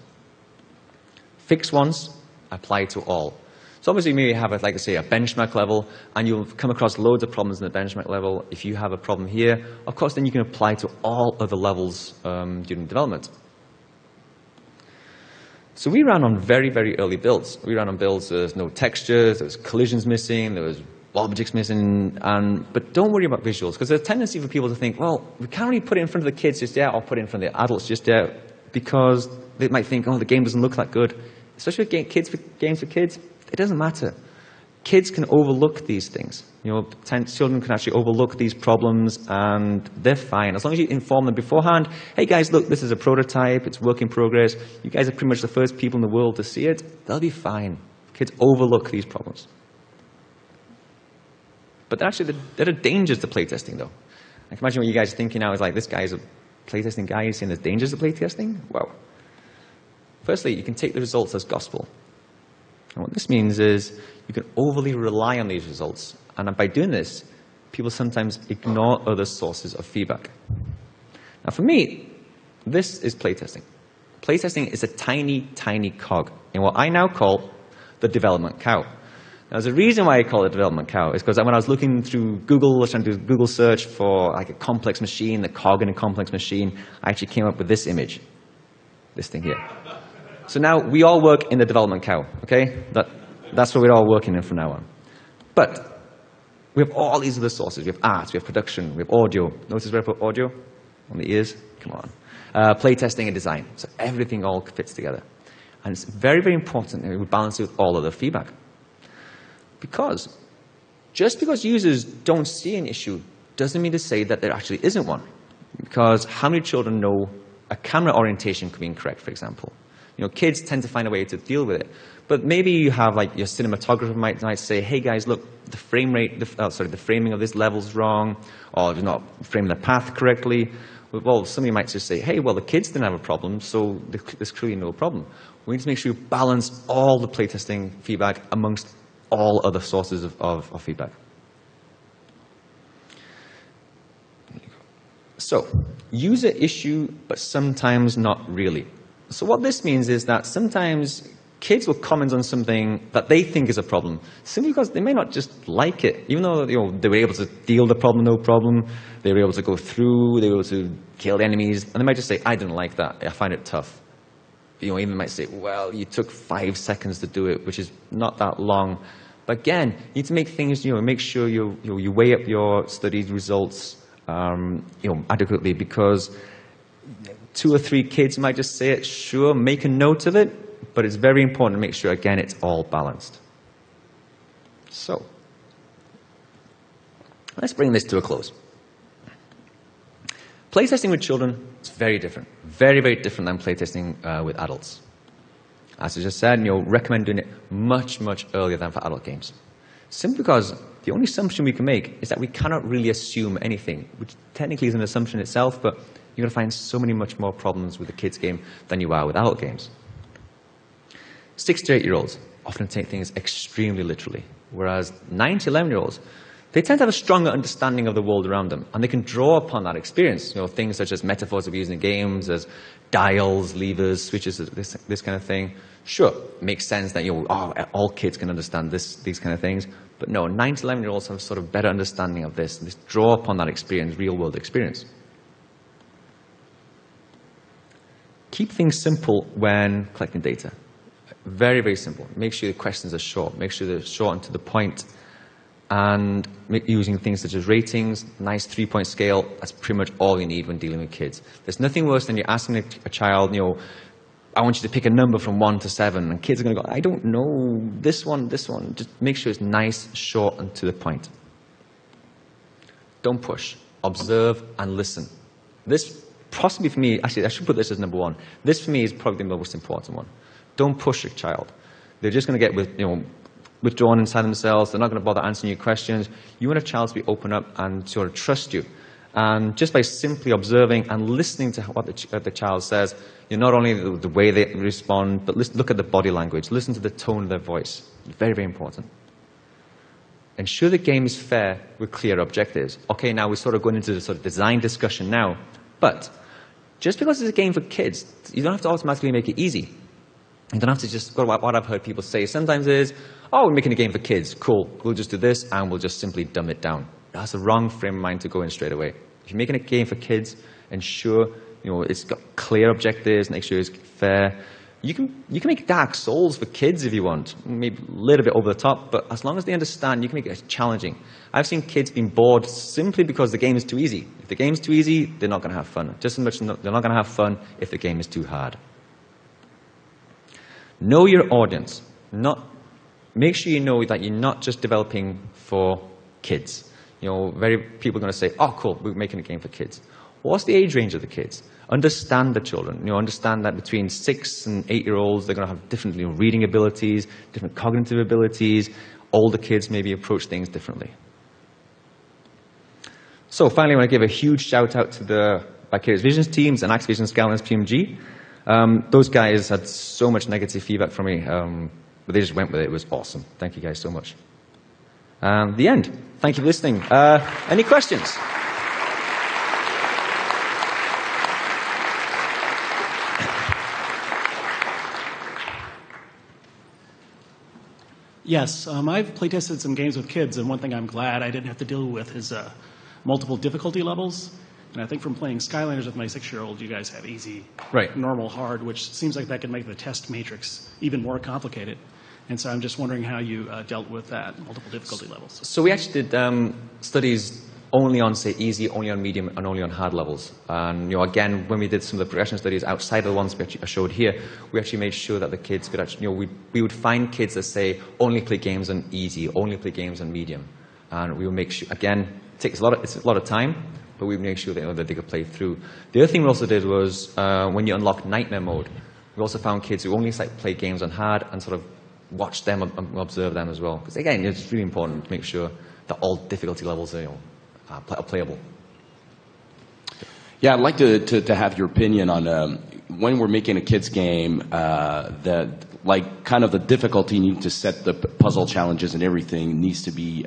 Fix once, apply to all. So obviously, maybe you have, like I say, a benchmark level, and you'll come across loads of problems in the benchmark level. If you have a problem here, of course, then you can apply to all other levels during development. So we ran on very, very early builds. We ran on builds, there's no textures, there was collisions missing, there was objects missing, but don't worry about visuals, because there's a tendency for people to think, well, we can't really put it in front of the kids just yet, or put it in front of the adults just yet, because they might think, oh, the game doesn't look that good. Especially with games for kids, it doesn't matter. Kids can overlook these things. Children can actually overlook these problems, and they're fine. As long as you inform them beforehand, hey guys, look, this is a prototype, it's work in progress. You guys are pretty much the first people in the world to see it. They'll be fine. Kids overlook these problems. But actually, there are dangers to playtesting, though. I can imagine what you guys are thinking now is like, this guy's a playtesting guy, he's saying there's dangers to playtesting? Well, firstly, you can take the results as gospel. And what this means is you can overly rely on these results. And by doing this, people sometimes ignore other sources of feedback. Now for me, this is playtesting. Playtesting is a tiny, tiny cog in what I now call the development cow. Now there's a reason why I call it development cow. Is because when I was looking through Google, I was trying to do a Google search for like a complex machine, the cog in a complex machine, I actually came up with this image. This thing here. So now we all work in the development cow, okay? That's what we're all working in from now on. But we have all these other sources. We have art, we have production, we have audio. Notice where I put audio? On the ears? Come on. Playtesting and design. So everything all fits together. And it's very, very important that we balance it with all other feedback. Because just because users don't see an issue doesn't mean to say that there actually isn't one. Because how many children know a camera orientation could be incorrect, for example? Kids tend to find a way to deal with it. But maybe you have, like, your cinematographer might say, hey guys, look, the frame rate, the framing of this level's wrong, or you're not framing the path correctly. Well, somebody might just say, hey, well, the kids didn't have a problem, so there's clearly no problem. We need to make sure we balance all the playtesting feedback amongst all other sources of feedback. So, user issue, but sometimes not really. So what this means is that sometimes kids will comment on something that they think is a problem, simply because they may not just like it. Even though they were able to deal the problem, no problem, they were able to go through, they were able to kill the enemies, and they might just say, I didn't like that, I find it tough. Even might say, well, you took 5 seconds to do it, which is not that long. But again, you need to make things, make sure you weigh up your study results adequately, because 2 or 3 kids might just say it, sure, make a note of it, but it's very important to make sure, again, it's all balanced. So, let's bring this to a close. Playtesting with children is very different. Very, very different than playtesting with adults. As I just said, recommend doing it much, much earlier than for adult games. Simply because the only assumption we can make is that we cannot really assume anything, which technically is an assumption itself, but you're going to find so many much more problems with a kids game than you are with adult games. 6 to 8-year-olds often take things extremely literally, whereas 9 to 11-year-olds, they tend to have a stronger understanding of the world around them, and they can draw upon that experience. Things such as metaphors that we use in games, as dials, levers, switches, this kind of thing. Sure, it makes sense that all kids can understand these kind of things, but no, 9 to 11-year-olds have a sort of better understanding of this, and they draw upon that experience, real-world experience. Keep things simple when collecting data. Very, very simple. Make sure the questions are short. Make sure they're short and to the point. And using things such as ratings, nice 3-point scale, that's pretty much all you need when dealing with kids. There's nothing worse than you're asking a child, I want you to pick a number from 1 to 7, and kids are going to go, I don't know, this one. Just make sure it's nice, short, and to the point. Don't push. Observe and listen. This, possibly for me, actually, I should put this as number 1. This, for me, is probably the most important one. Don't push a child. They're just going to get withdrawn inside themselves. They're not going to bother answering your questions. You want a child to be open up and sort of trust you. And just by simply observing and listening to what the child says, not only the way they respond, but look at the body language. Listen to the tone of their voice. Very, very important. Ensure the game is fair with clear objectives. Okay, now we're sort of going into the sort of design discussion now. But just because it's a game for kids, you don't have to automatically make it easy. You don't have to just go what I've heard people say sometimes is, oh, we're making a game for kids. Cool. We'll just do this, and we'll just simply dumb it down. That's the wrong frame of mind to go in straight away. If you're making a game for kids, ensure it's got clear objectives, make sure it's fair. You can make Dark Souls for kids if you want, maybe a little bit over the top, but as long as they understand, you can make it challenging. I've seen kids being bored simply because the game is too easy. If the game is too easy, they're not going to have fun. Just as much they're not going to have fun if the game is too hard. Know your audience. Make sure you know that you're not just developing for kids. People are going to say, oh, cool, we're making a game for kids. What's the age range of the kids? Understand the children. Understand that between 6 and 8-year-olds, they're going to have different reading abilities, different cognitive abilities. Older kids maybe approach things differently. So finally, I want to give a huge shout out to the Vicarious Visions teams and Activision Skylanders PMG. Those guys had so much negative feedback from me, but they just went with it. It was awesome. Thank you guys so much. The end. Thank you for listening. Any questions? Yes, I've playtested some games with kids, and one thing I'm glad I didn't have to deal with is multiple difficulty levels. And I think from playing Skylanders with my 6-year-old, you guys have easy, right, normal, hard, which seems like that could make the test matrix even more complicated. And so I'm just wondering how you dealt with that, multiple difficulty levels. So we actually did studies only on, say, easy, only on medium, and only on hard levels. And, you know, again, when we did some of the progression studies outside of the ones I showed here, we actually made sure that the kids could actually, you know, we would find kids that say, only play games on easy, only play games on medium. And we would make sure, again, it's a lot of time, but we would make sure that, you know, that they could play through. The other thing we also did was, when you unlock Nightmare Mode, we also found kids who only play games on hard and sort of watch them and observe them as well. Because, again, it's really important to make sure that all difficulty levels are, you know, are playable. Yeah, I'd like to have your opinion on when we're making a kids game, kind of the difficulty you need to set the puzzle challenges and everything needs to be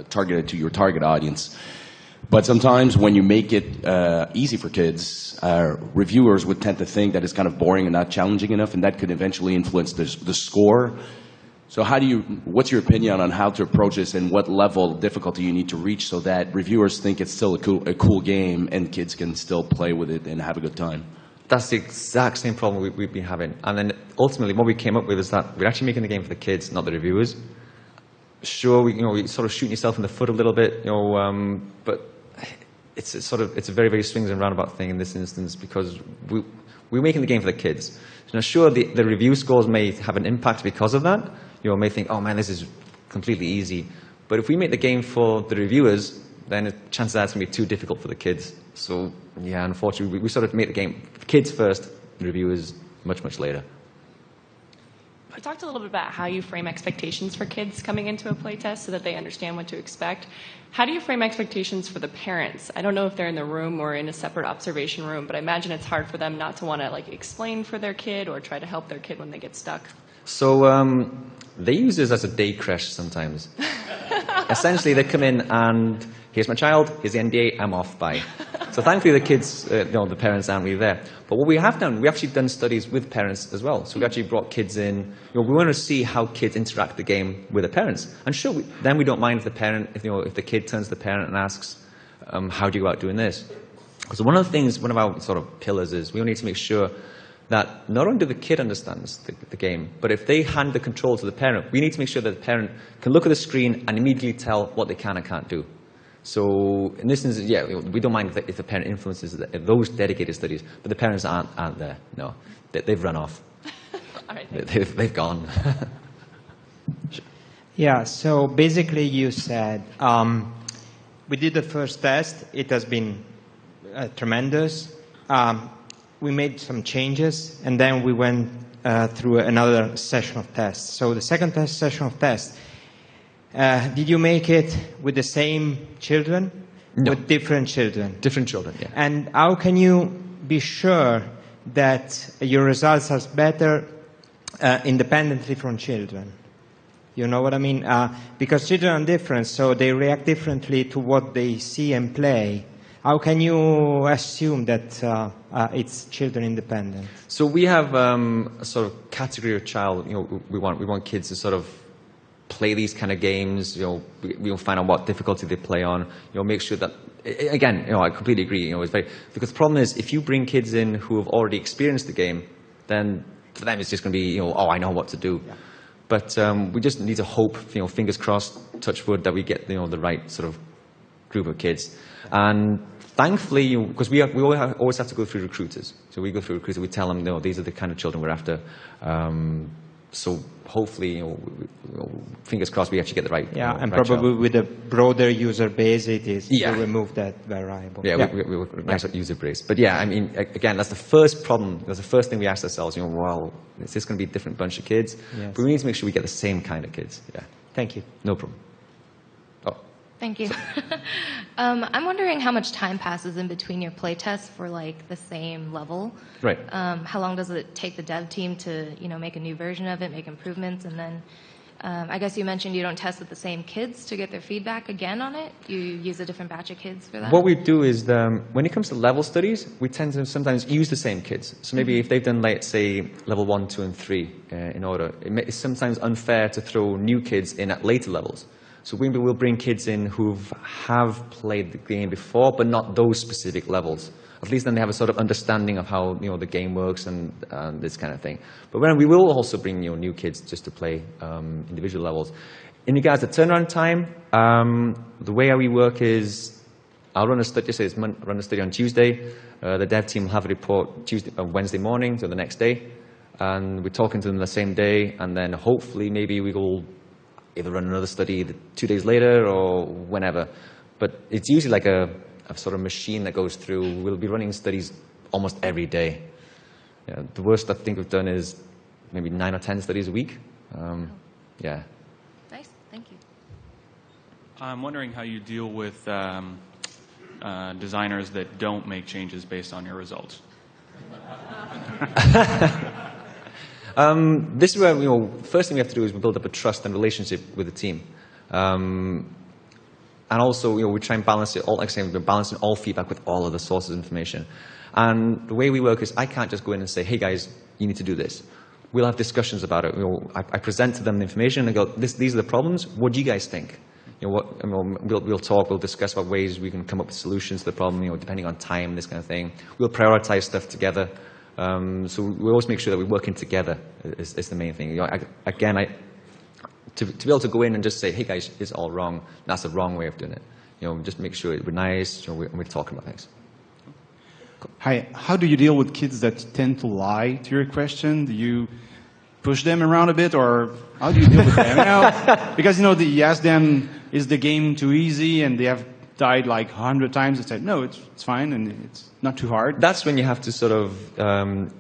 targeted to your target audience. But sometimes when you make it easy for kids, reviewers would tend to think that it's kind of boring and not challenging enough, and that could eventually influence the score. So what's your opinion on how to approach this and what level of difficulty you need to reach so that reviewers think it's still a cool game and kids can still play with it and have a good time? That's the exact same problem we've been having. And then ultimately what we came up with is that we're actually making the game for the kids, not the reviewers. Sure, you're sort of shooting yourself in the foot a little bit, but it's a very, very swings and roundabout thing in this instance because we're making the game for the kids. Now, sure, the review scores may have an impact because of that. You may think, oh man, this is completely easy. But if we make the game for the reviewers, then chances are it's going to be too difficult for the kids. So, yeah, unfortunately, we sort of make the game kids first, the reviewers much, much later. You talked a little bit about how you frame expectations for kids coming into a playtest so that they understand what to expect. How do you frame expectations for the parents? I don't know if they're in the room or in a separate observation room, but I imagine it's hard for them not to want to explain for their kid or try to help their kid when they get stuck. So they use this as a day crash sometimes. Essentially, they come in and here's my child, here's the NDA, I'm off, bye. So thankfully the kids, the parents aren't really there. But what we have done, we've actually done studies with parents as well. So we actually brought kids in. We want to see how kids interact the game with the parents. And sure, then we don't mind if the parent, if the kid turns to the parent and asks, how do you go about doing this? So one of our sort of pillars is we need to make sure that not only do the kid understands the game, but if they hand the control to the parent, we need to make sure that the parent can look at the screen and immediately tell what they can and can't do. So in this instance, yeah, we don't mind if the parent influences those dedicated studies, but the parents aren't there. No, they've run off. All right, they've gone. Yeah, so basically you said, we did the first test. It has been tremendous. We made some changes, and then we went through another session of tests. So the second session of tests, did you make it with the same children? No. With different children? Different children, yeah. And how can you be sure that your results are better independently from children? You know what I mean? Because children are different, so they react differently to what they see and play. How can you assume that it's children independent? So we have a sort of category of child. We want kids to sort of play these kind of games. We'll find out what difficulty they play on. Make sure that again, I completely agree. It's very, because the problem is if you bring kids in who have already experienced the game, then for them it's just going to be oh, I know what to do. Yeah. But we just need to hope, fingers crossed, touch wood, that we get the right sort of group of kids. And thankfully, because we always have to go through recruiters. So we go through recruiters, we tell them, these are the kind of children we're after. So hopefully, fingers crossed, we actually get the right. Yeah, and right probably child. with a broader user base, it is to remove that variable. Yeah, we nice user base. But yeah, I mean, again, that's the first problem. That's the first thing we ask ourselves. Well, is this going to be a different bunch of kids? Yes. But we need to make sure we get the same kind of kids. Yeah. Thank you. No problem. Oh. Thank you. I'm wondering how much time passes in between your playtests for the same level. Right. How long does it take the dev team to make a new version of it, make improvements, and then I guess you mentioned you don't test with the same kids to get their feedback again on it. You use a different batch of kids for that. What we do is when it comes to level studies, we tend to sometimes use the same kids. So maybe if they've done say level 1, 2, and 3 in order, it's sometimes unfair to throw new kids in at later levels. So we will bring kids in who have played the game before, but not those specific levels. At least then they have a sort of understanding of how the game works and this kind of thing. But then we will also bring new kids just to play individual levels. In regards to turnaround time, the way we work is I'll run a study. Say run a study on Tuesday. The dev team will have a report Wednesday morning, so the next day, and we're talking to them the same day, and then hopefully maybe we will either run another study 2 days later or whenever. But it's usually like a sort of machine that goes through. We'll be running studies almost every day. Yeah, the worst I think we've done is maybe 9 or 10 studies a week. Yeah. Nice, thank you. I'm wondering how you deal with designers that don't make changes based on your results. This is where first thing we have to do is we build up a trust and relationship with the team. And also, we try and balance it all. Like I say, we're balancing all feedback with all of the sources of information. And the way we work is I can't just go in and say, hey guys, you need to do this. We'll have discussions about it. I present to them the information and go, these are the problems. What do you guys think? We'll talk. We'll discuss about ways we can come up with solutions to the problem. Depending on time, this kind of thing. We'll prioritize stuff together. So we always make sure that we're working together. Is the main thing. To be able to go in and just say, hey guys, it's all wrong. That's the wrong way of doing it. Just make sure we're nice. We're talking about things. Cool. Hi. How do you deal with kids that tend to lie to your question? Do you push them around a bit, or how do you deal with them? Because you ask them, is the game too easy, and they have died like 100 times. They said, no, it's fine, and it's not too hard. That's when you have to sort of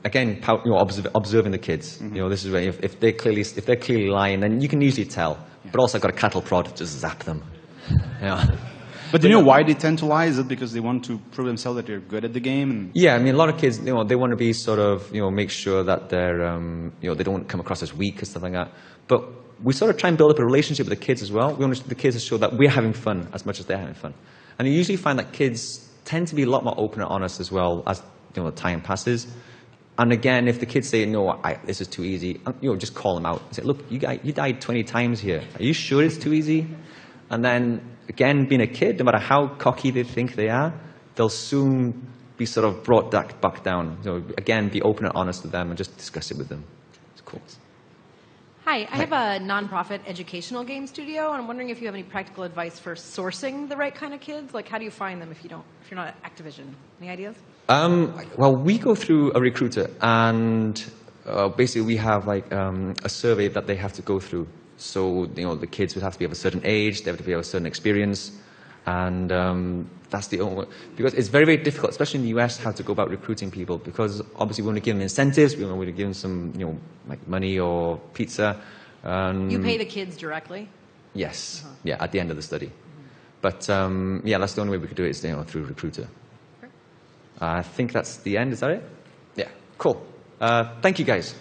again, observing the kids. Mm-hmm. This is where if they're clearly lying, then you can usually tell. Yeah. But also, I've got a cattle prod, just zap them. But do you know why they tend to lie? Is it because they want to prove themselves that they're good at the game? Yeah, I mean, a lot of kids, they want to be sort of, make sure that they're, they don't come across as weak and stuff like that. But we sort of try and build up a relationship with the kids as well. We want the kids to show that we're having fun as much as they're having fun. And you usually find that kids tend to be a lot more open and honest as well as the time passes. And again, if the kids say, no, this is too easy, just call them out and say, look, you died 20 times here. Are you sure it's too easy? And then, again, being a kid, no matter how cocky they think they are, they'll soon be sort of brought back down. Again, be open and honest with them and just discuss it with them. It's cool. Hi, I have a nonprofit educational game studio, and I'm wondering if you have any practical advice for sourcing the right kind of kids. Like, how do you find them if you're not at Activision? Any ideas? Well, we go through a recruiter, and basically we have like a survey that they have to go through. So the kids would have to be of a certain age, they have to be of a certain experience, and that's the only, because it's very, very difficult, especially in the US, how to go about recruiting people, because obviously we want to give them incentives, we want to give them some, like money or pizza. You pay the kids directly? Yes, yeah, at the end of the study. But yeah, that's the only way we could do it is through a recruiter. I think that's the end, is that it? Yeah, cool. Thank you guys.